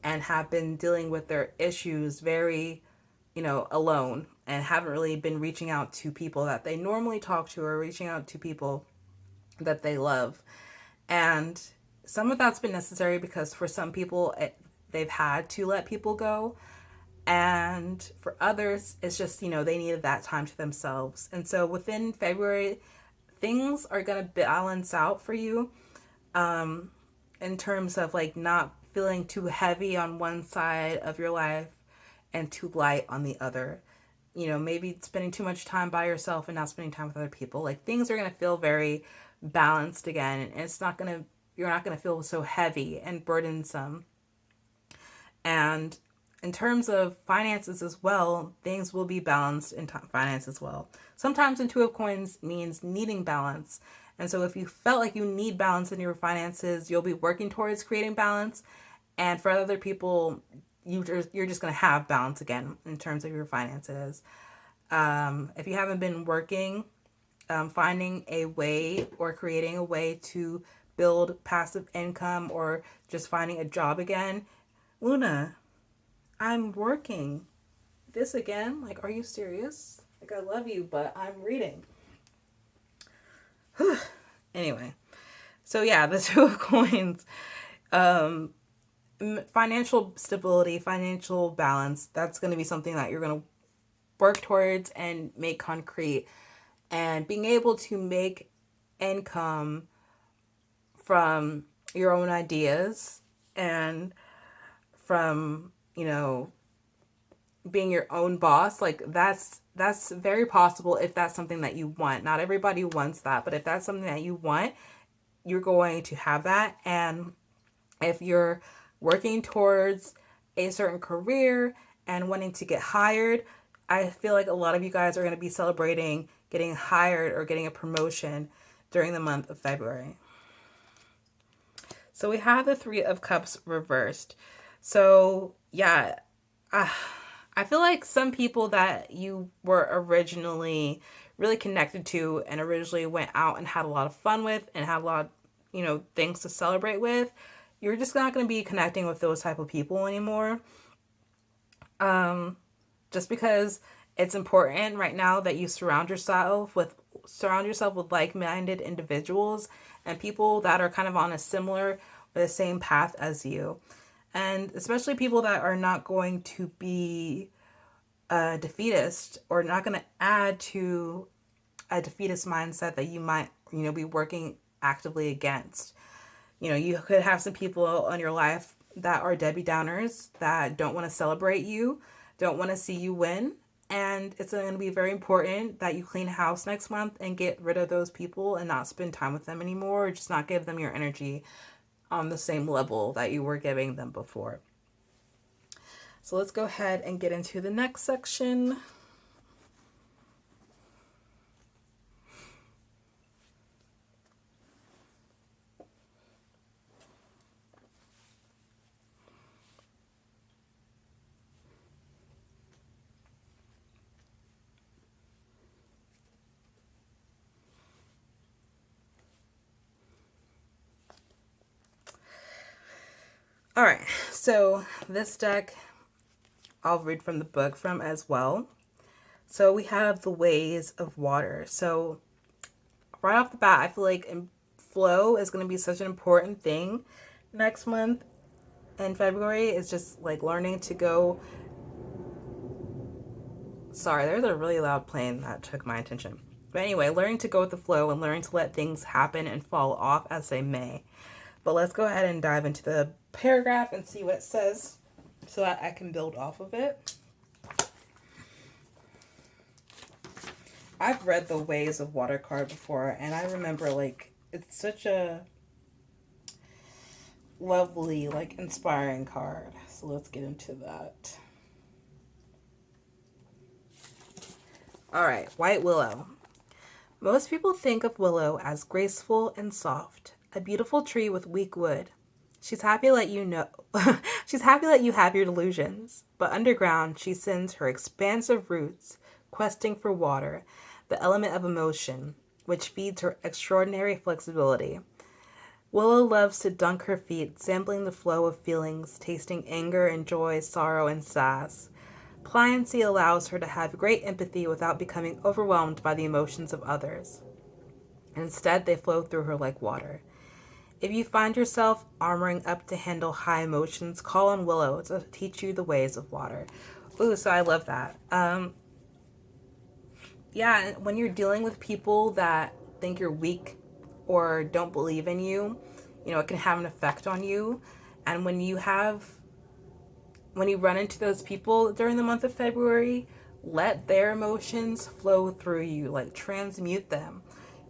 and have been dealing with their issues very alone, and haven't really been reaching out to people that they normally talk to, or reaching out to people that they love. And some of that's been necessary because for some people they've had to let people go, and for others it's just they needed that time to themselves. And so within February things are going to balance out for you, in terms of like not feeling too heavy on one side of your life and too light on the other. Maybe spending too much time by yourself and not spending time with other people. Like things are going to feel very balanced again, and you're not going to feel so heavy and burdensome. And in terms of finances as well, things will be balanced in finance as well. Sometimes in Two of Coins means needing balance. And so if you felt like you need balance in your finances, you'll be working towards creating balance. And for other people, you're just going to have balance again in terms of your finances. If you haven't been working, finding a way or creating a way to build passive income, or just finding a job again. Luna, I'm working. This again? Like, are you serious? Like, I love you, but I'm reading. Anyway. So yeah, the Two of Coins. Financial stability, financial balance, that's going to be something that you're going to work towards and make concrete. And being able to make income from your own ideas, and from, being your own boss, like that's very possible if that's something that you want. Not everybody wants that, but if that's something that you want, you're going to have that. And if you're working towards a certain career and wanting to get hired, I feel like a lot of you guys are going to be celebrating getting hired or getting a promotion during the month of February. So we have the Three of Cups reversed. So yeah, I feel like some people that you were originally really connected to and originally went out and had a lot of fun with and had a lot of, things to celebrate with, you're just not going to be connecting with those type of people anymore. Just because it's important right now that you surround yourself with like-minded individuals and people that are kind of on a similar or the same path as you. And especially people that are not going to be a defeatist or not going to add to a defeatist mindset that you might, be working actively against. You could have some people in your life that are Debbie Downers that don't want to celebrate you, don't want to see you win. And it's going to be very important that you clean house next month and get rid of those people and not spend time with them anymore, or just not give them your energy on the same level that you were giving them before. So let's go ahead and get into the next section. All right, so this deck I'll read from the book from as well. So we have the ways of water. So right off the bat, I feel like flow is going to be such an important thing next month in February. It's just like learning to go. Sorry, there's a really loud plane that took my attention. But anyway, learning to go with the flow and learning to let things happen and fall off as they may. But let's go ahead and dive into the paragraph and see what it says so that I can build off of it. I've read the Ways of Water card before, and I remember, like, it's such a lovely, like, inspiring card. So let's get into that. All right, White Willow. Most people think of Willow as graceful and soft, a beautiful tree with weak wood. She's happy to let you know. She's happy to let you have your delusions, but underground she sends her expansive roots, questing for water, the element of emotion, which feeds her extraordinary flexibility. Willow loves to dunk her feet, sampling the flow of feelings, tasting anger and joy, sorrow and sass. Pliancy allows her to have great empathy without becoming overwhelmed by the emotions of others. Instead, they flow through her like water. If you find yourself armoring up to handle high emotions, call on Willow to teach you the ways of water. Ooh, so I love that. Yeah, when you're dealing with people that think you're weak or don't believe in you, it can have an effect on you. And when you run into those people during the month of February, let their emotions flow through you, like transmute them,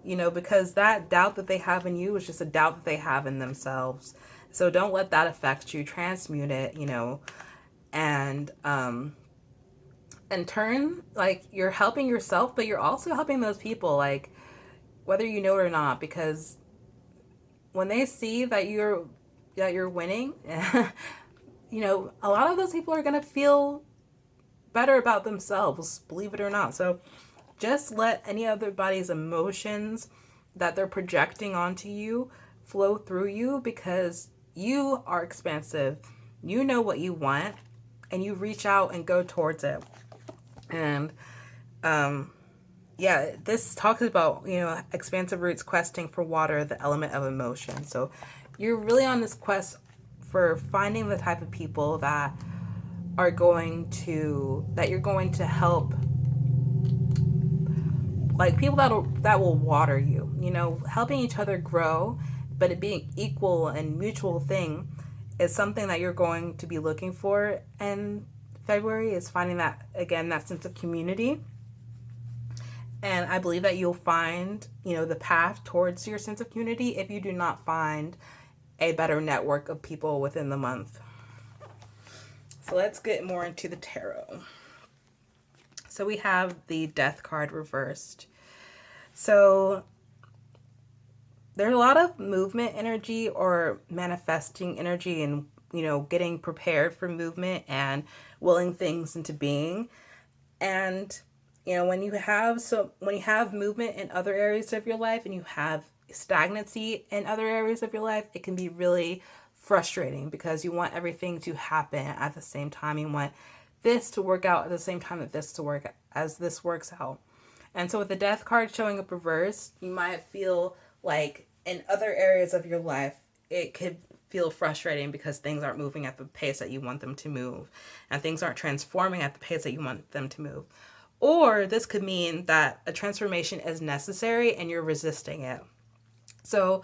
because that doubt that they have in you is just a doubt that they have in themselves. So don't let that affect you. Transmute it, and in turn, like, you're helping yourself, but you're also helping those people, like, whether you know it or not, because when they see that you're winning, a lot of those people are going to feel better about themselves, believe it or not. So just let any other body's emotions that they're projecting onto you flow through you, because you are expansive. You know what you want, and you reach out and go towards it. And this talks about, expansive roots questing for water, the element of emotion. So you're really on this quest for finding the type of people that you're going to help, like people that will water you, helping each other grow, but it being equal and mutual thing is something that you're going to be looking for in February, is finding that, again, that sense of community. And I believe that you'll find, the path towards your sense of community if you do not find a better network of people within the month. So let's get more into the tarot. So we have the Death card reversed. So there's a lot of movement energy or manifesting energy and, getting prepared for movement and willing things into being. And, when you have movement in other areas of your life and you have stagnancy in other areas of your life, it can be really frustrating because you want everything to happen at the same time. You want this to work out at the same time that this works out. And so with the Death card showing up reversed, you might feel like in other areas of your life, it could feel frustrating because things aren't moving at the pace that you want them to move, and things aren't transforming at the pace that you want them to move. Or this could mean that a transformation is necessary and you're resisting it. So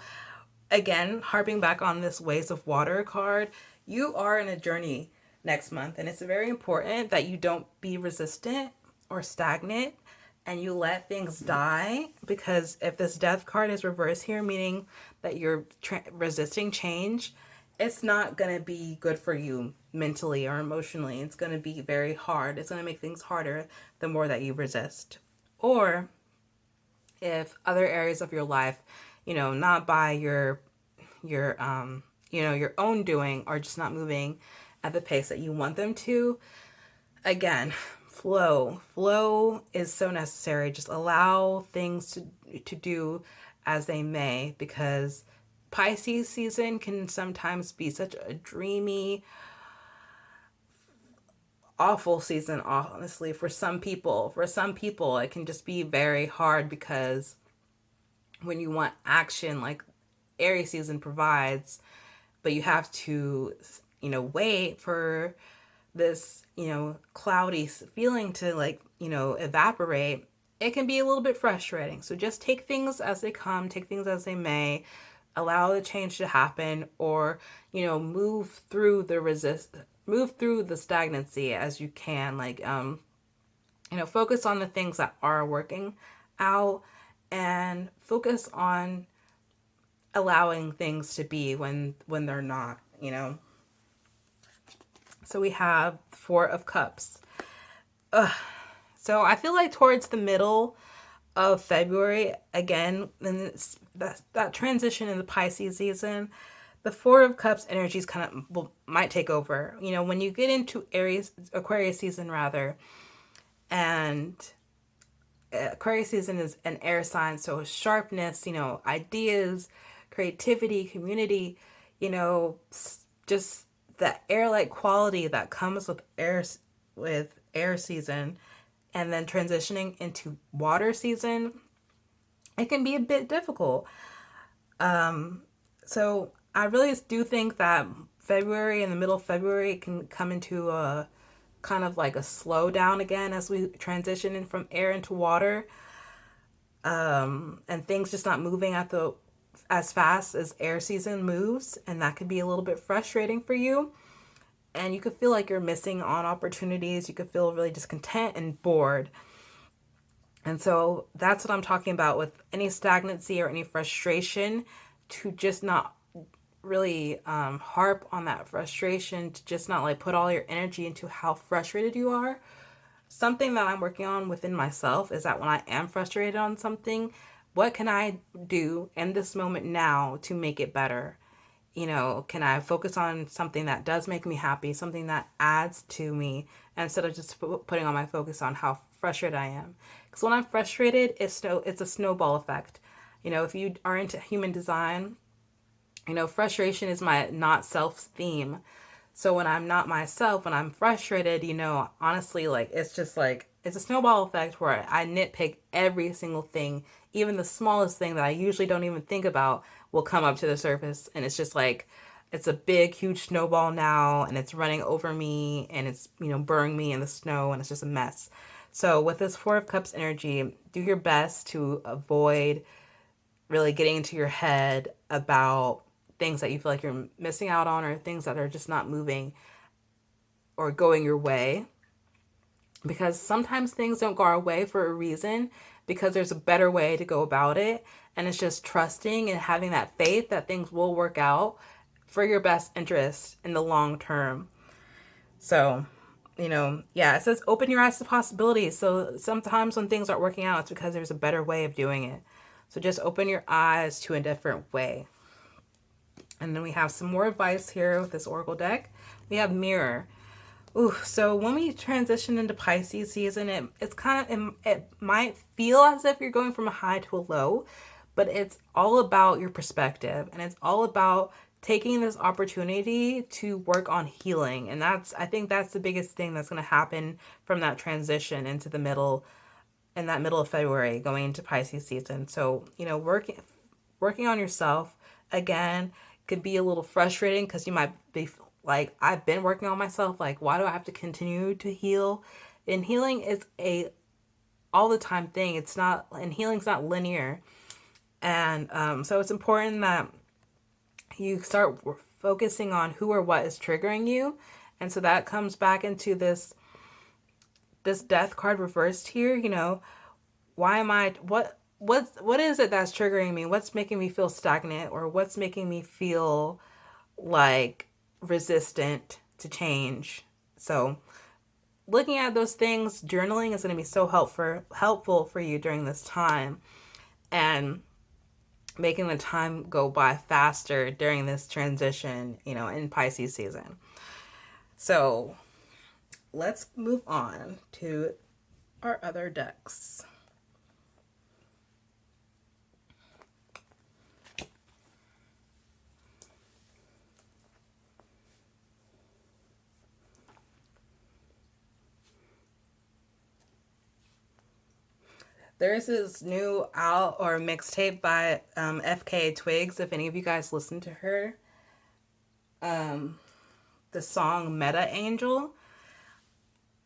again, harping back on this Waves of Water card, you are in a journey next month, and it's very important that you don't be resistant or stagnant and you let things die, because if this Death card is reversed here, meaning that you're resisting change, it's not going to be good for you mentally or emotionally. It's going to be very hard. It's going to make things harder the more that you resist. Or if other areas of your life, not by your own doing, are just not moving at the pace that you want them to, again, flow is so necessary. Just allow things to do as they may, because Pisces season can sometimes be such a dreamy, awful season, honestly, for some people. For some people, it can just be very hard because when you want action, like Aries season provides, but you have to, wait for this, cloudy feeling to evaporate, it can be a little bit frustrating. So just take things as they come, take things as they may, allow the change to happen, or, move through the stagnancy as you can. Focus on the things that are working out and focus on allowing things to be when they're not, So we have Four of Cups. So I feel like towards the middle of February, again, and that transition in the Pisces season, the Four of Cups energies might take over. When you get into Aquarius season rather, and Aquarius season is an air sign, so sharpness, ideas, creativity, community, just the air-like quality that comes with air season, and then transitioning into water season, it can be a bit difficult. So I really do think that February, in the middle of February, can come into a kind of like a slowdown again as we transition in from air into water, and things just not moving as fast as air season moves, and that could be a little bit frustrating for you. And you could feel like you're missing on opportunities. You could feel really discontent and bored. And so that's what I'm talking about with any stagnancy or any frustration, to just not really harp on that frustration, to just not put all your energy into how frustrated you are. Something that I'm working on within myself is that when I am frustrated on something, what can I do in this moment now to make it better? Can I focus on something that does make me happy, something that adds to me, instead of just putting all my focus on how frustrated I am? Because when I'm frustrated, it's a snowball effect. If you are into human design, frustration is my not self theme. So when I'm not myself, when I'm frustrated, honestly, it's a snowball effect where I nitpick every single thing. Even the smallest thing that I usually don't even think about will come up to the surface. And it's just it's a big, huge snowball now, and it's running over me, and it's, burying me in the snow, and it's just a mess. So with this Four of Cups energy, do your best to avoid really getting into your head about things that you feel like you're missing out on, or things that are just not moving or going your way. Because sometimes things don't go our way for a reason, because there's a better way to go about it. And it's just trusting and having that faith that things will work out for your best interest in the long term. So Yeah, it says open your eyes to possibilities. So sometimes when things aren't working out, it's because there's a better way of doing it. So just open your eyes to a different way. And then we have some more advice here with this Oracle deck. We have Mirror. Ooh, so when we transition into Pisces season, it's kind of, it might feel as if you're going from a high to a low, but it's all about your perspective, and it's all about taking this opportunity to work on healing. And I think that's the biggest thing that's going to happen from that transition into in that middle of February going into Pisces season. So, working on yourself again could be a little frustrating because you might be like, I've been working on myself. Like, why do I have to continue to heal? And healing is a all the time thing. And healing's not linear. And so it's important that you start focusing on who or what is triggering you. And so that comes back into this death card reversed here. Why am I, what is it that's triggering me? What's making me feel stagnant, or what's making me feel like resistant to change? So looking at those things, journaling is going to be so helpful for you during this time, and making the time go by faster during this transition, in Pisces season. So let's move on to our other decks. There's this new out or mixtape by FK Twigs. If any of you guys listen to her, the song Meta Angel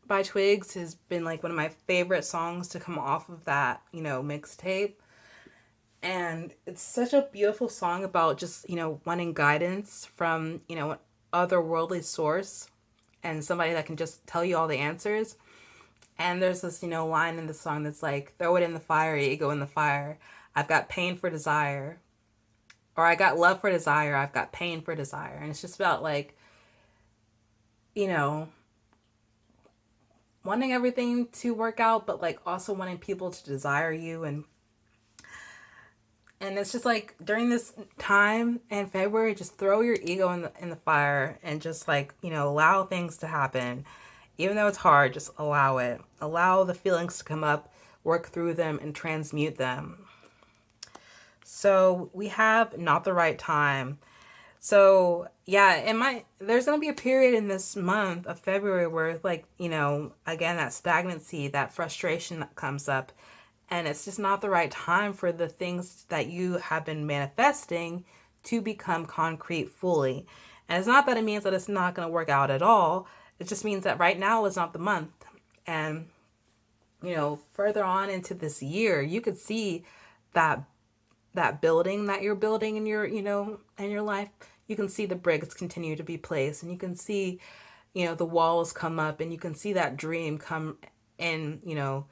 by Twigs has been like one of my favorite songs to come off of that, mixtape. And it's such a beautiful song about just, wanting guidance from, an otherworldly source and somebody that can just tell you all the answers. And there's this, line in the song that's like, throw it in the fire, ego in the fire. I've got pain for desire. Or I got love for desire. I've got pain for desire. And it's just about like, wanting everything to work out, but like also wanting people to desire you. And it's just like during this time in February, just throw your ego in the fire and just like, allow things to happen. Even though it's hard, just allow it. Allow the feelings to come up, work through them, and transmute them. So we have not the right time. So yeah, there's going to be a period in this month of February where like, again, that stagnancy, that frustration that comes up. And it's just not the right time for the things that you have been manifesting to become concrete fully. And it's not that it means that it's not going to work out at all. It just means that right now is not the month. And, further on into this year, you could see that building that you're building in your, in your life. You can see the bricks continue to be placed, and you can see, the walls come up, and you can see that dream come in, in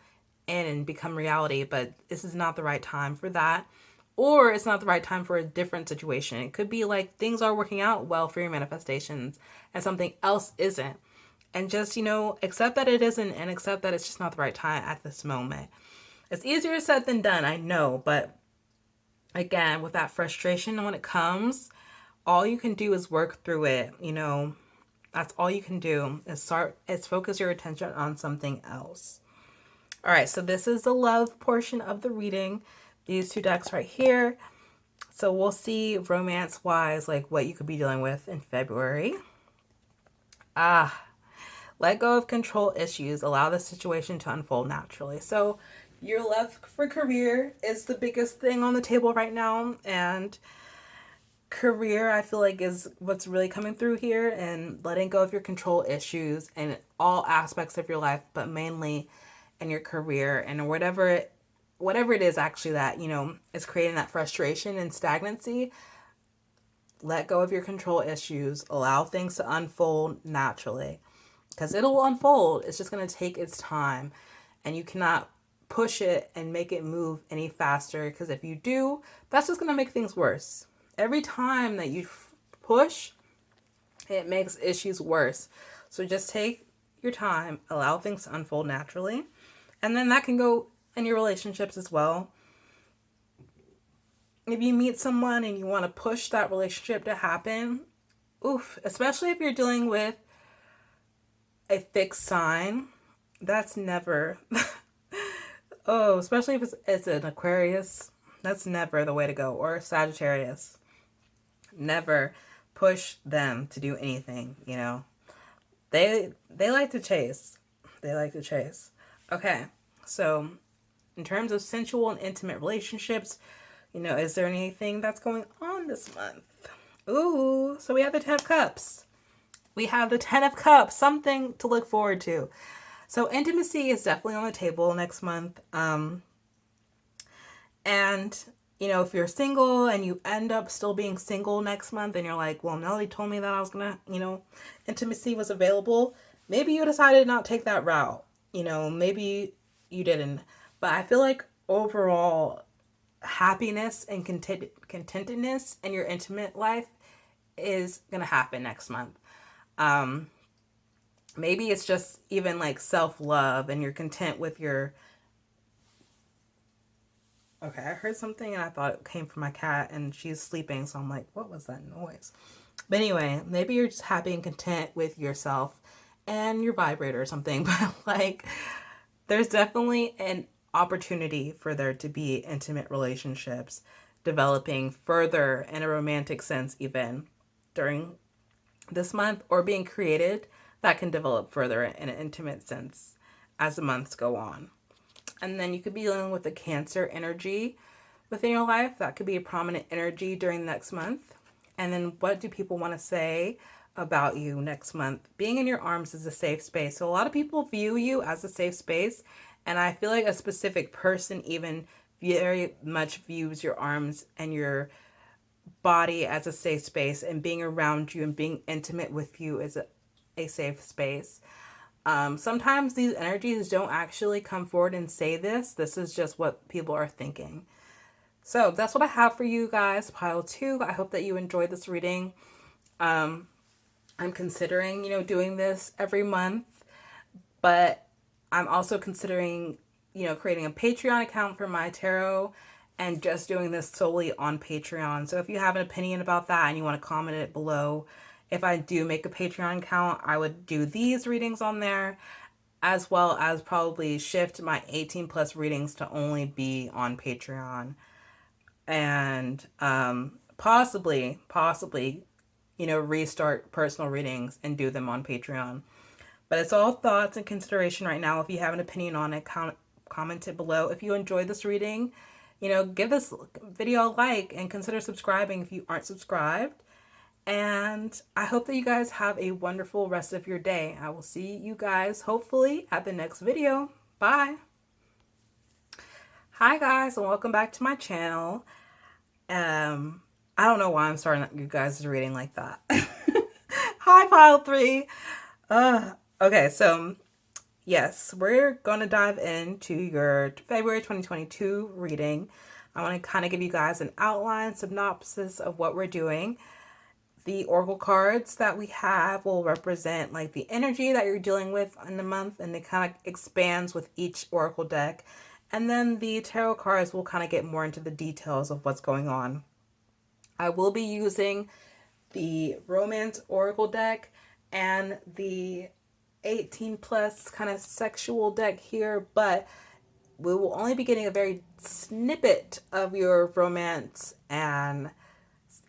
and become reality. But this is not the right time for that. Or it's not the right time for a different situation. It could be like things are working out well for your manifestations and something else isn't. And just, accept that it isn't, and accept that it's just not the right time at this moment. It's easier said than done, I know. But again, with that frustration when it comes, all you can do is work through it. That's all you can do is focus your attention on something else. All right, so this is the love portion of the reading. These two decks right here. So we'll see romance-wise, like what you could be dealing with in February. Let go of control issues. Allow the situation to unfold naturally. So your love for career is the biggest thing on the table right now. And career, I feel like, is what's really coming through here. And letting go of your control issues in all aspects of your life, but mainly in your career. And whatever it is actually that, is creating that frustration and stagnancy. Let go of your control issues. Allow things to unfold naturally. Because it'll unfold. It's just going to take its time. And you cannot push it and make it move any faster. Because if you do, that's just going to make things worse. Every time that you push, it makes issues worse. So just take your time, allow things to unfold naturally. And then that can go in your relationships as well. If you meet someone and you want to push that relationship to happen, especially if you're dealing with a fixed sign, that's never, especially if it's an Aquarius, that's never the way to go, or a Sagittarius. Never push them to do anything, They like to chase. They like to chase. Okay, so in terms of sensual and intimate relationships, is there anything that's going on this month? Ooh, so we have the 10 of Cups. We have the 10 of Cups, something to look forward to. So intimacy is definitely on the table next month. And, if you're single and you end up still being single next month and you're like, well, Melody told me that I was going to, intimacy was available. Maybe you decided not to take that route. Maybe you didn't. But I feel like overall happiness and contentedness in your intimate life is going to happen next month. Maybe it's just even like self-love and you're content with your... Okay, I heard something and I thought it came from my cat and she's sleeping. So I'm like, what was that noise? But anyway, maybe you're just happy and content with yourself and your vibrator or something. But like, there's definitely an opportunity for there to be intimate relationships developing further in a romantic sense even during this month, or being created that can develop further in an intimate sense as the months go on. And then you could be dealing with the Cancer energy within your life. That could be a prominent energy during the next month. And then what do people want to say about you next month? Being in your arms is a safe space. So a lot of people view you as a safe space. And I feel like a specific person even very much views your arms and your body as a safe space, and being around you and being intimate with you is a safe space. Sometimes these energies don't actually come forward and say this. This is just what people are thinking. So that's what I have for you guys, pile 2. I hope that you enjoyed this reading. I'm considering, doing this every month, but I'm also considering, creating a Patreon account for my tarot and just doing this solely on Patreon. So if you have an opinion about that and you want to comment it below, if I do make a Patreon account, I would do these readings on there, as well as probably shift my 18 plus readings to only be on Patreon. And possibly, restart personal readings and do them on Patreon. But it's all thoughts and consideration right now. If you have an opinion on it, comment it below. If you enjoyed this reading, give this video a like and consider subscribing if you aren't subscribed. And I hope that you guys have a wonderful rest of your day. I will see you guys hopefully at the next video. Bye. Hi guys, and welcome back to my channel. I don't know why I'm starting you guys' reading like that. Hi, pile 3. Okay, so yes, we're going to dive into your February 2022 reading. I want to kind of give you guys an outline, synopsis of what we're doing. The oracle cards that we have will represent like the energy that you're dealing with in the month, and it kind of expands with each oracle deck. And then the tarot cards will kind of get more into the details of what's going on. I will be using the romance oracle deck and the 18 plus kind of sexual deck here, but we will only be getting a very snippet of your romance and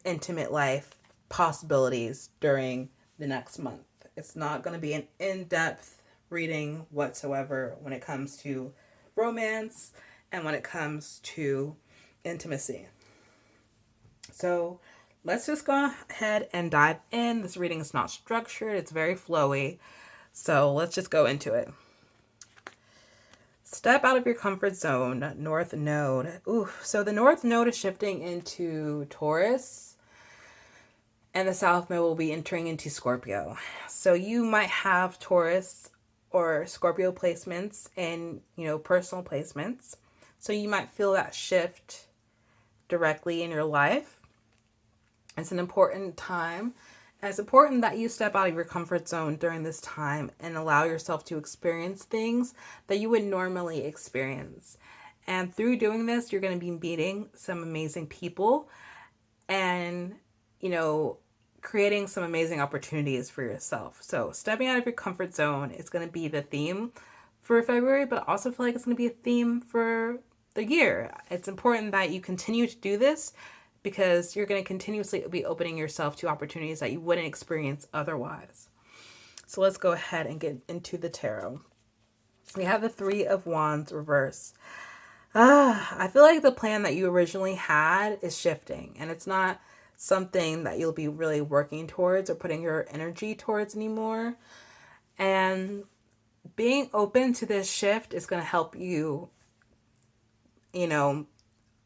intimate life possibilities during the next month. It's not going to be an in-depth reading whatsoever when it comes to romance and when it comes to intimacy. So let's just go ahead and dive in. This reading is not structured. It's very flowy. So let's just go into it. Step out of your comfort zone, North Node. So the North Node is shifting into Taurus, and the South Node will be entering into Scorpio. So you might have Taurus or Scorpio placements in, personal placements. So you might feel that shift directly in your life. It's an important time And it's important that you step out of your comfort zone during this time and allow yourself to experience things that you would normally experience. And through doing this, you're going to be meeting some amazing people and, creating some amazing opportunities for yourself. So stepping out of your comfort zone is going to be the theme for February, but I also feel like it's going to be a theme for the year. It's important that you continue to do this because you're going to continuously be opening yourself to opportunities that you wouldn't experience otherwise. So let's go ahead and get into the tarot. We have the Three of Wands reverse. I feel like the plan that you originally had is shifting, and it's not something that you'll be really working towards or putting your energy towards anymore. And being open to this shift is going to help you,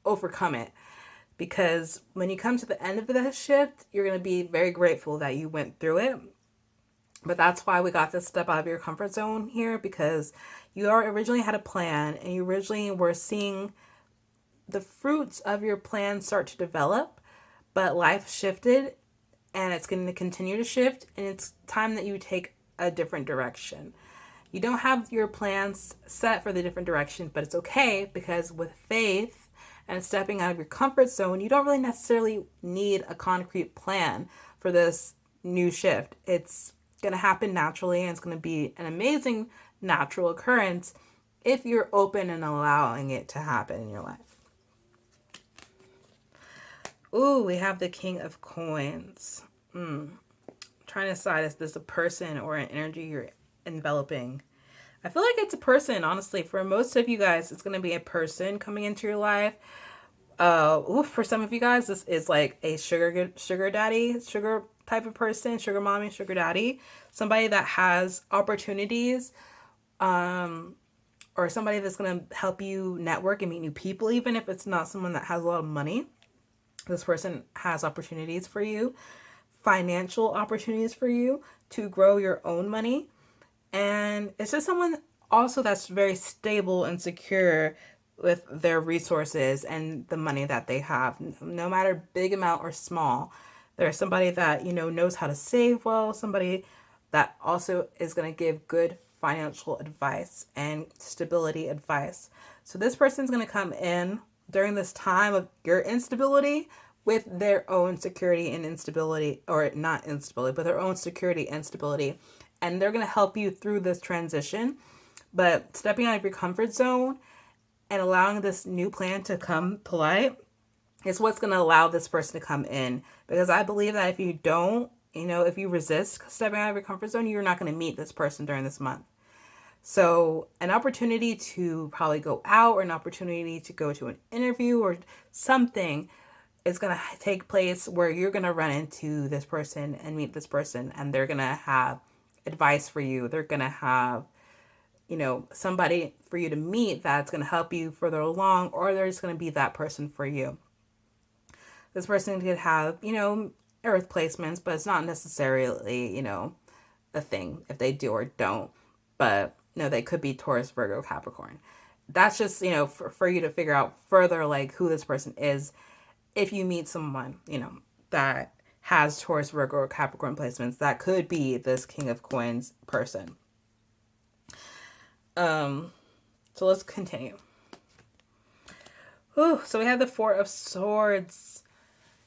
overcome it. Because when you come to the end of this shift, you're going to be very grateful that you went through it. But that's why we got this step out of your comfort zone here, because you originally had a plan and you originally were seeing the fruits of your plan start to develop, but life shifted and it's going to continue to shift, and it's time that you take a different direction. You don't have your plans set for the different direction, but it's okay, because with faith and stepping out of your comfort zone, you don't really necessarily need a concrete plan for this new shift. It's going to happen naturally, and it's going to be an amazing natural occurrence if you're open and allowing it to happen in your life. Ooh, we have the King of Coins. Trying to decide, is this a person or an energy you're enveloping? I feel like it's a person, honestly. For most of you guys, it's going to be a person coming into your life. For some of you guys, this is like a sugar daddy, sugar type of person, sugar mommy, sugar daddy, somebody that has opportunities, or somebody that's going to help you network and meet new people, even if it's not someone that has a lot of money. This person has opportunities for you, financial opportunities for you to grow your own money. And it's just someone also that's very stable and secure with their resources and the money that they have, no matter big amount or small. There's somebody that, knows how to save well, somebody that also is going to give good financial advice and stability advice. So this person's going to come in during this time of your instability with their own security and instability, or not instability, but their own security and stability. And they're going to help you through this transition. But stepping out of your comfort zone and allowing this new plan to come to light is what's going to allow this person to come in. Because I believe that if you don't, if you resist stepping out of your comfort zone, you're not going to meet this person during this month. So an opportunity to probably go out, or an opportunity to go to an interview or something is going to take place where you're going to run into this person and meet this person, and they're going to have advice for you. They're going to have, somebody for you to meet that's going to help you further along, or they're just going to be that person for you. This person could have, earth placements, but it's not necessarily, a thing if they do or don't. But, they could be Taurus, Virgo, Capricorn. That's just, for you to figure out further, like, who this person is. If you meet someone, that has Taurus, Virgo, or Capricorn placements, that could be this King of Coins person. So let's continue. So we have the Four of Swords.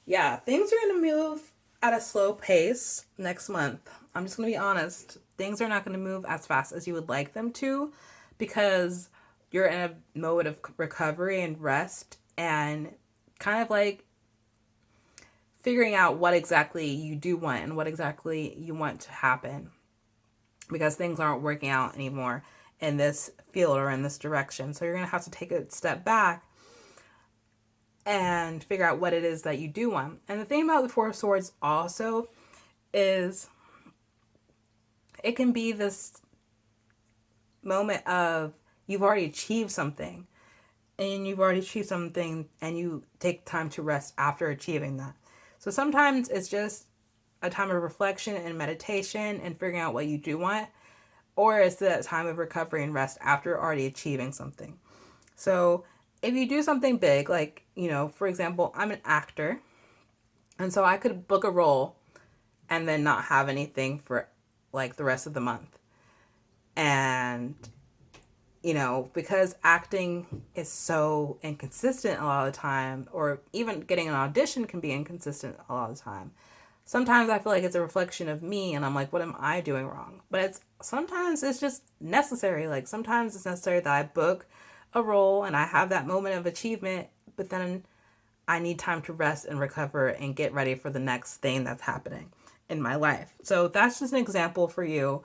Yeah, things are going to move at a slow pace next month. I'm just going to be honest. Things are not going to move as fast as you would like them to, because you're in a mode of recovery and rest, and kind of like figuring out what exactly you do want and what exactly you want to happen, because things aren't working out anymore in this field or in this direction. So you're going to have to take a step back and figure out what it is that you do want. And the thing about the Four of Swords also is it can be this moment of you've already achieved something, and you take time to rest after achieving that. So sometimes it's just a time of reflection and meditation and figuring out what you do want, or it's that time of recovery and rest after already achieving something. So if you do something big, like, for example, I'm an actor, and so I could book a role and then not have anything for like the rest of the month. And because acting is so inconsistent a lot of the time, or even getting an audition can be inconsistent a lot of the time. Sometimes I feel like it's a reflection of me and I'm like, what am I doing wrong? But sometimes it's just necessary. Like sometimes it's necessary that I book a role and I have that moment of achievement, but then I need time to rest and recover and get ready for the next thing that's happening in my life. So that's just an example for you.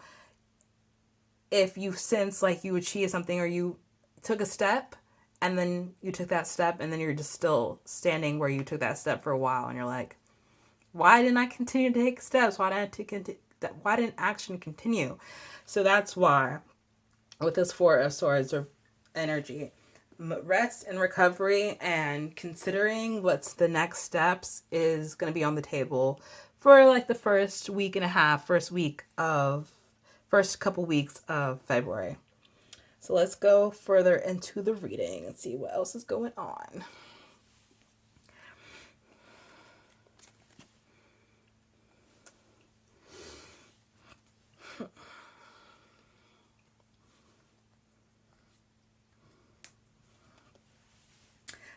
If you sense like you achieved something or you took a step and then you took that step and then you're just still standing where you took that step for a while and you're like, why didn't I continue to take steps? Why didn't action continue? So that's why with this Four of Swords or energy, rest and recovery and considering what's the next steps is going to be on the table for like the first couple weeks of February. So let's go further into the reading and see what else is going on.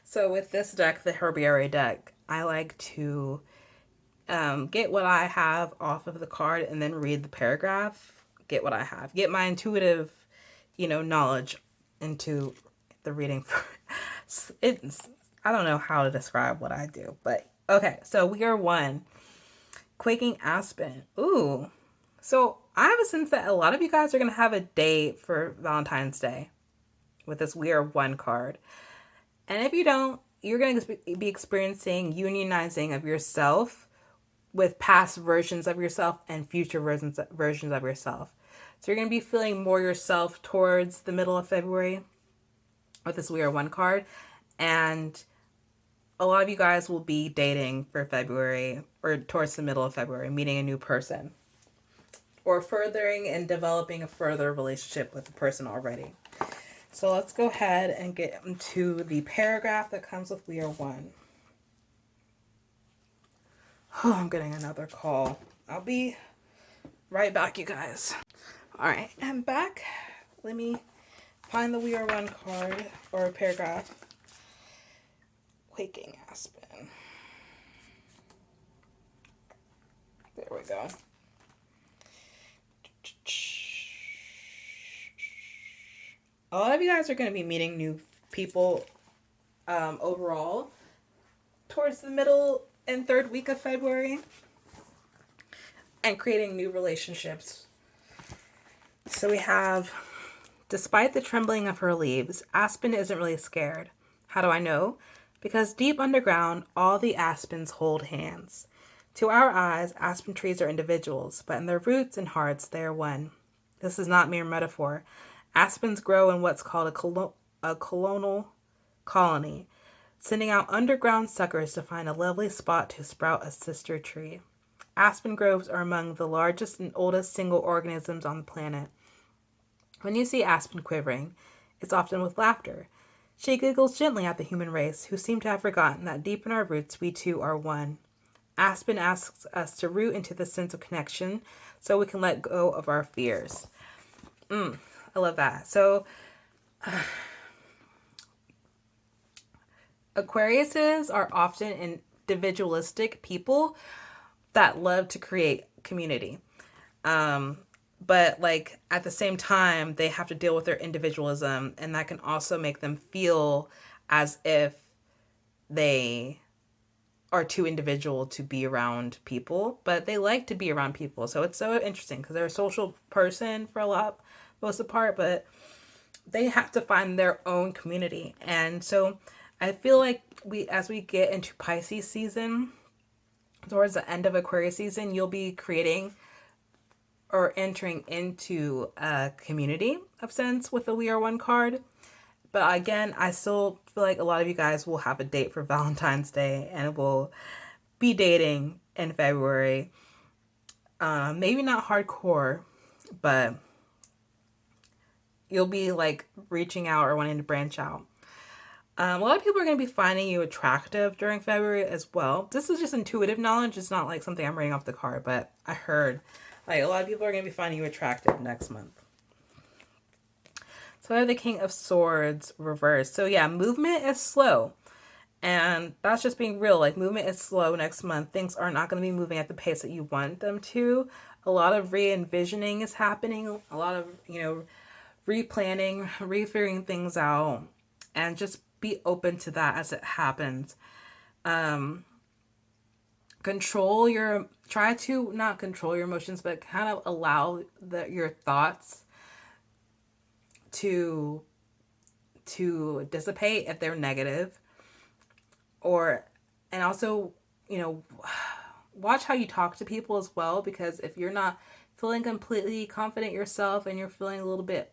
So with this deck, the Herbiary deck, I like to get what I have off of the card and then read the paragraph. Get what I have. Get my intuitive, knowledge into the reading. I don't know how to describe what I do, but okay. So we are one. Quaking Aspen. Ooh. So I have a sense that a lot of you guys are going to have a date for Valentine's Day with this We Are One card. And if you don't, you're going to be experiencing unionizing of yourself with past versions of yourself and future versions of yourself. So you're going to be feeling more yourself towards the middle of February with this We Are One card. And a lot of you guys will be dating for February or towards the middle of February, meeting a new person or furthering and developing a further relationship with the person already. So let's go ahead and get into the paragraph that comes with We Are One. Oh, I'm getting another call. I'll be right back, you guys. All right, I'm back. Let me find the We Are One card or paragraph. Quaking Aspen. There we go. A lot of you guys are going to be meeting new people overall towards the middle and third week of February and creating new relationships. So we have, despite the trembling of her leaves, Aspen isn't really scared. How do I know? Because deep underground, all the aspens hold hands. To our eyes, aspen trees are individuals, but in their roots and hearts, they are one. This is not mere metaphor. Aspens grow in what's called a colonial colony, sending out underground suckers to find a lovely spot to sprout a sister tree. Aspen groves are among the largest and oldest single organisms on the planet. When you see Aspen quivering, it's often with laughter. She giggles gently at the human race, who seem to have forgotten that deep in our roots we too are one. Aspen asks us to root into the sense of connection so we can let go of our fears. I love that. So, Aquariuses are often individualistic people that love to create community. But like at the same time, they have to deal with their individualism, and that can also make them feel as if they are too individual to be around people, but they like to be around people. So it's so interesting because they're a social person for most of the part, but they have to find their own community. And so I feel like as we get into Pisces season, towards the end of Aquarius season, you'll be creating or entering into a community of sense with the We Are One card. But again, I still feel like a lot of you guys will have a date for Valentine's Day and will be dating in February. Maybe not hardcore, but you'll be like reaching out or wanting to branch out. A lot of people are going to be finding you attractive during February as well. This is just intuitive knowledge. It's not like something I'm reading off the card, but I heard like a lot of people are going to be finding you attractive next month. So I have the King of Swords reversed. So yeah, movement is slow. And that's just being real. Like, movement is slow next month. Things are not going to be moving at the pace that you want them to. A lot of re-envisioning is happening. A lot of, replanning, refiguring things out. And just be open to that as it happens. Try to not control your emotions, but kind of allow your thoughts to dissipate if they're negative. And also, watch how you talk to people as well, because if you're not feeling completely confident yourself and you're feeling a little bit,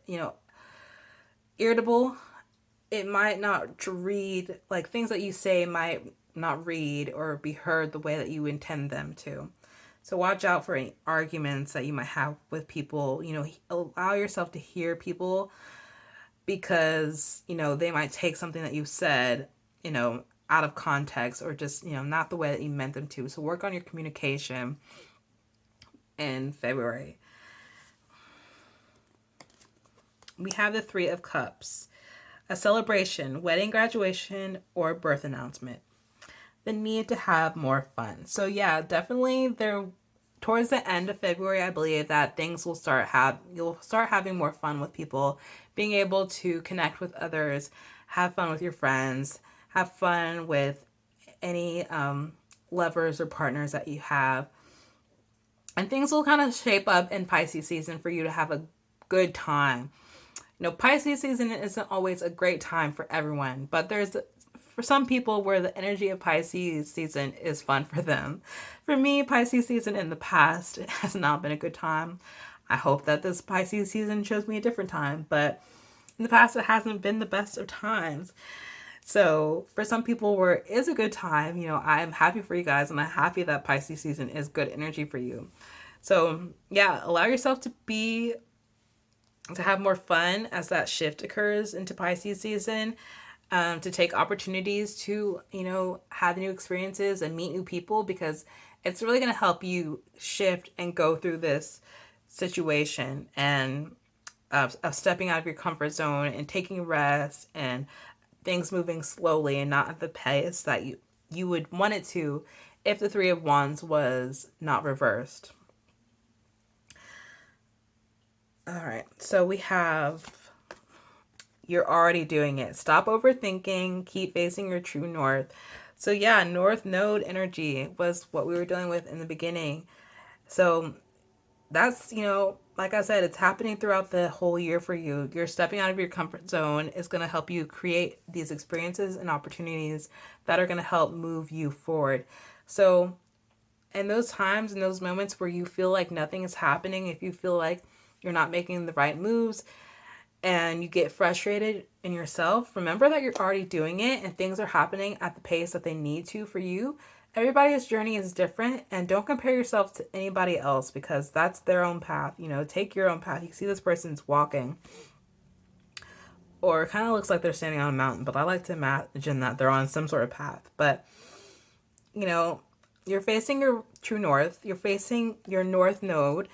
irritable, it might not read, like things that you say might not read or be heard the way that you intend them to. So watch out for any arguments that you might have with people. Allow yourself to hear people, because, they might take something that you said, out of context, or just, not the way that you meant them to. So work on your communication in February. We have the Three of Cups. A celebration, wedding, graduation, or birth announcement. The need to have more fun. So yeah, definitely towards the end of February, I believe that things will you'll start having more fun with people, being able to connect with others, have fun with your friends, have fun with any lovers or partners that you have. And things will kind of shape up in Pisces season for you to have a good time. Pisces season isn't always a great time for everyone, but for some people where the energy of Pisces season is fun for them. For me, Pisces season in the past has not been a good time. I hope that this Pisces season shows me a different time, but in the past it hasn't been the best of times. So for some people where it is a good time, I'm happy for you guys, and I'm happy that Pisces season is good energy for you. So yeah, allow yourself to have more fun as that shift occurs into Pisces season, to take opportunities to, have new experiences and meet new people, because it's really going to help you shift and go through this situation and of stepping out of your comfort zone and taking a rest and things moving slowly and not at the pace that you would want it to if the Three of Wands was not reversed. All right, so we have, you're already doing it. Stop overthinking, keep facing your true north. So yeah, North Node energy was what we were dealing with in the beginning. So that's, like I said, it's happening throughout the whole year for you. You're stepping out of your comfort zone. It's going to help you create these experiences and opportunities that are going to help move you forward. So in those times, in those moments where you feel like nothing is happening, if you feel like you're not making the right moves and you get frustrated in yourself, remember that you're already doing it and things are happening at the pace that they need to for you. Everybody's journey is different, and don't compare yourself to anybody else, because that's their own path. Take your own path. You see this person's walking, or it kind of looks like they're standing on a mountain, but I like to imagine that they're on some sort of path. But, you're facing your true north. You're facing your North Node.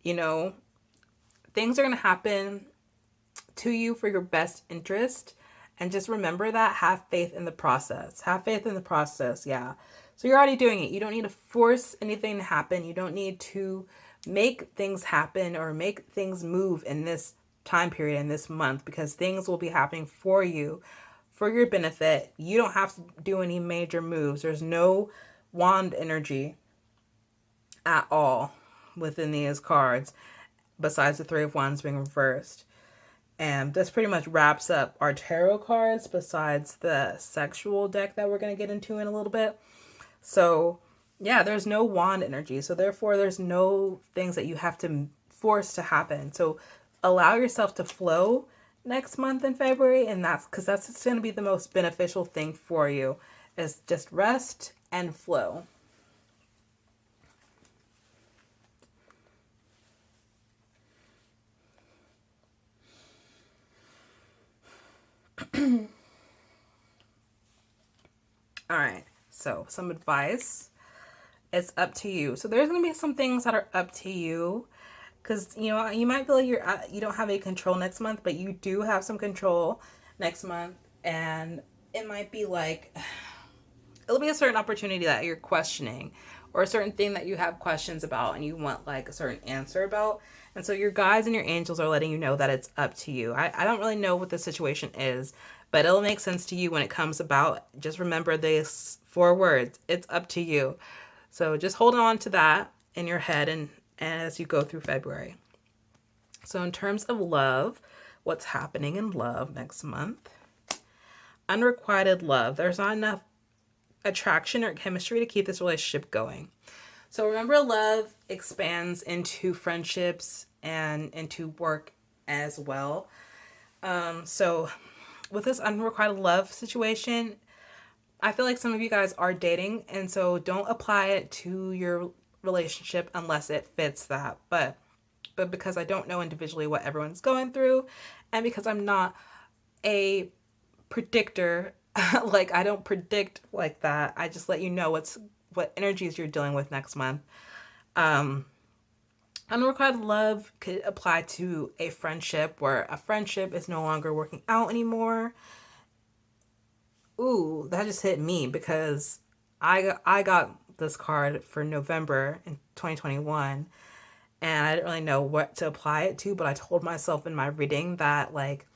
Things are going to happen to you for your best interest. And just remember that. Have faith in the process. Have faith in the process, yeah. So you're already doing it. You don't need to force anything to happen. You don't need to make things happen or make things move in this time period, in this month, because things will be happening for you, for your benefit. You don't have to do any major moves. There's no wand energy at all within these cards, besides the Three of Wands being reversed. And this pretty much wraps up our tarot cards, besides the sexual deck that we're going to get into in a little bit. So yeah, there's no wand energy. So therefore, there's no things that you have to force to happen. So allow yourself to flow next month in February. And that's going to be the most beneficial thing for you, is just rest and flow. So some advice, it's up to you. So there's going to be some things that are up to you, because you might feel like you don't have any control next month, but you do have some control next month. And it might be like, it'll be a certain opportunity that you're questioning, or a certain thing that you have questions about and you want like a certain answer about. And so your guides and your angels are letting you know that it's up to you. I don't really know what the situation is, but it'll make sense to you when it comes about. Just remember these 4 words. It's up to you. So just hold on to that in your head and as you go through February. So in terms of love, what's happening in love next month? Unrequited love. There's not enough attraction or chemistry to keep this relationship going. So remember, love expands into friendships and into work as well. So with this unrequited love situation, I feel like some of you guys are dating, and so don't apply it to your relationship unless it fits that. But because I don't know individually what everyone's going through, and because I'm not a predictor, like I don't predict like that. I just let you know what energies you're dealing with next month. Unrequited love could apply to a friendship where a friendship is no longer working out anymore. Ooh, that just hit me because I got this card for November in 2021, and I didn't really know what to apply it to, but I told myself in my reading that like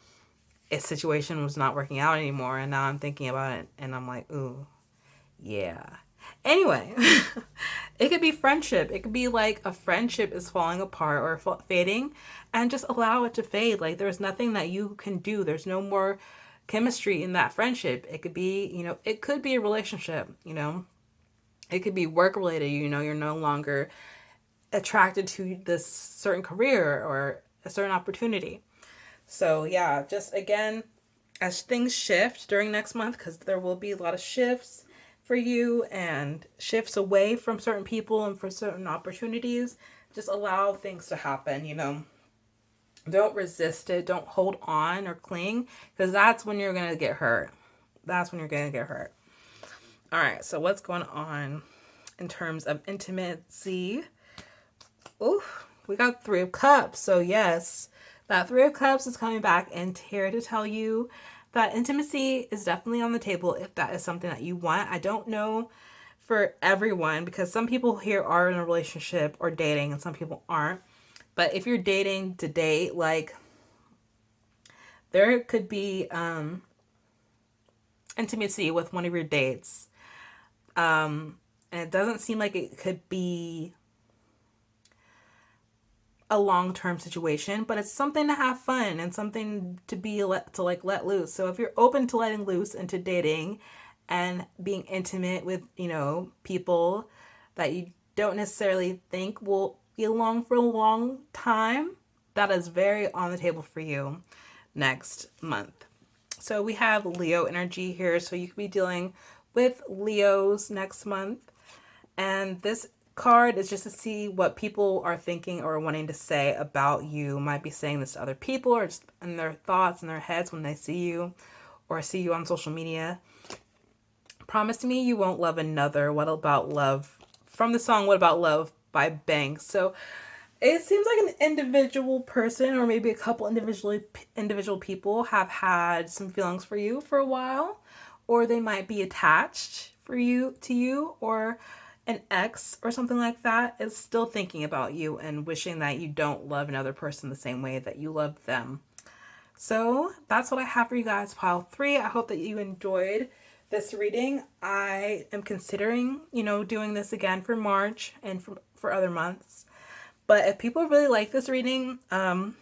a situation was not working out anymore, and now I'm thinking about it and I'm like, ooh, yeah. Anyway, it could be friendship. It could be like a friendship is falling apart or fading, and just allow it to fade. Like there's nothing that you can do. There's no more chemistry in that friendship. It could be, it could be a relationship, it could be work related. You're no longer attracted to this certain career or a certain opportunity. So yeah, just again, as things shift during next month, because there will be a lot of shifts for you and shifts away from certain people and for certain opportunities, just allow things to happen. Don't resist it. Don't hold on or cling, because that's when you're going to get hurt. All right. So what's going on in terms of intimacy? Ooh, we got 3 of Cups. So yes, that 3 of Cups is coming back and here to tell you that intimacy is definitely on the table if that is something that you want. I don't know for everyone, because some people here are in a relationship or dating and some people aren't. But if you're dating to date, like there could be intimacy with one of your dates. And it doesn't seem like it could be a long-term situation, but it's something to have fun and something to be let loose. So if you're open to letting loose into dating and being intimate with, people that you don't necessarily think will be along for a long time, that is very on the table for you next month. So we have Leo energy here. So you could be dealing with Leos next month. And this card is just to see what people are thinking or wanting to say about you. Might be saying this to other people or just in their thoughts in their heads when they see you or see you on social media. Promise me you won't love another. What about love? From the song What About Love by Banks. So it seems like an individual person or maybe a couple individual people have had some feelings for you for a while, or they might be attached to you, or an ex or something like that is still thinking about you and wishing that you don't love another person the same way that you love them. So that's what I have for you guys, pile 3. I hope that you enjoyed this reading. I am considering, doing this again for March and for other months. But if people really like this reading and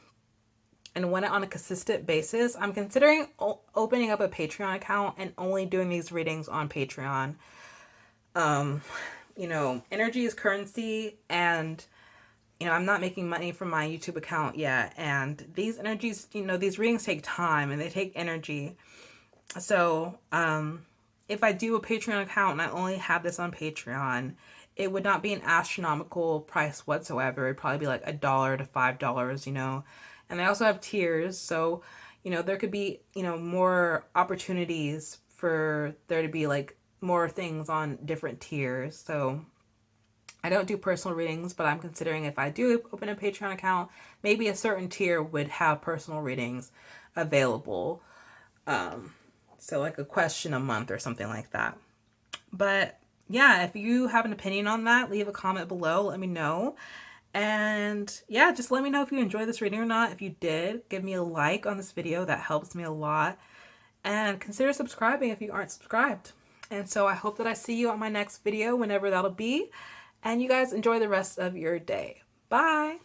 want it on a consistent basis, I'm considering opening up a Patreon account and only doing these readings on Patreon. Energy is currency, and I'm not making money from my YouTube account yet, and these energies, these readings take time and they take energy. So if I do a Patreon account and I only have this on Patreon, it would not be an astronomical price whatsoever. It'd probably be like $1 to $5, and I also have tiers, so there could be more opportunities for there to be like more things on different tiers. So I don't do personal readings, but I'm considering if I do open a Patreon account, maybe a certain tier would have personal readings available. So like a question a month or something like that. But yeah, if you have an opinion on that, leave a comment below. Let me know. And yeah, just let me know if you enjoyed this reading or not. If you did, give me a like on this video. That helps me a lot. And consider subscribing if you aren't subscribed. And so I hope that I see you on my next video, whenever that'll be. And you guys enjoy the rest of your day. Bye.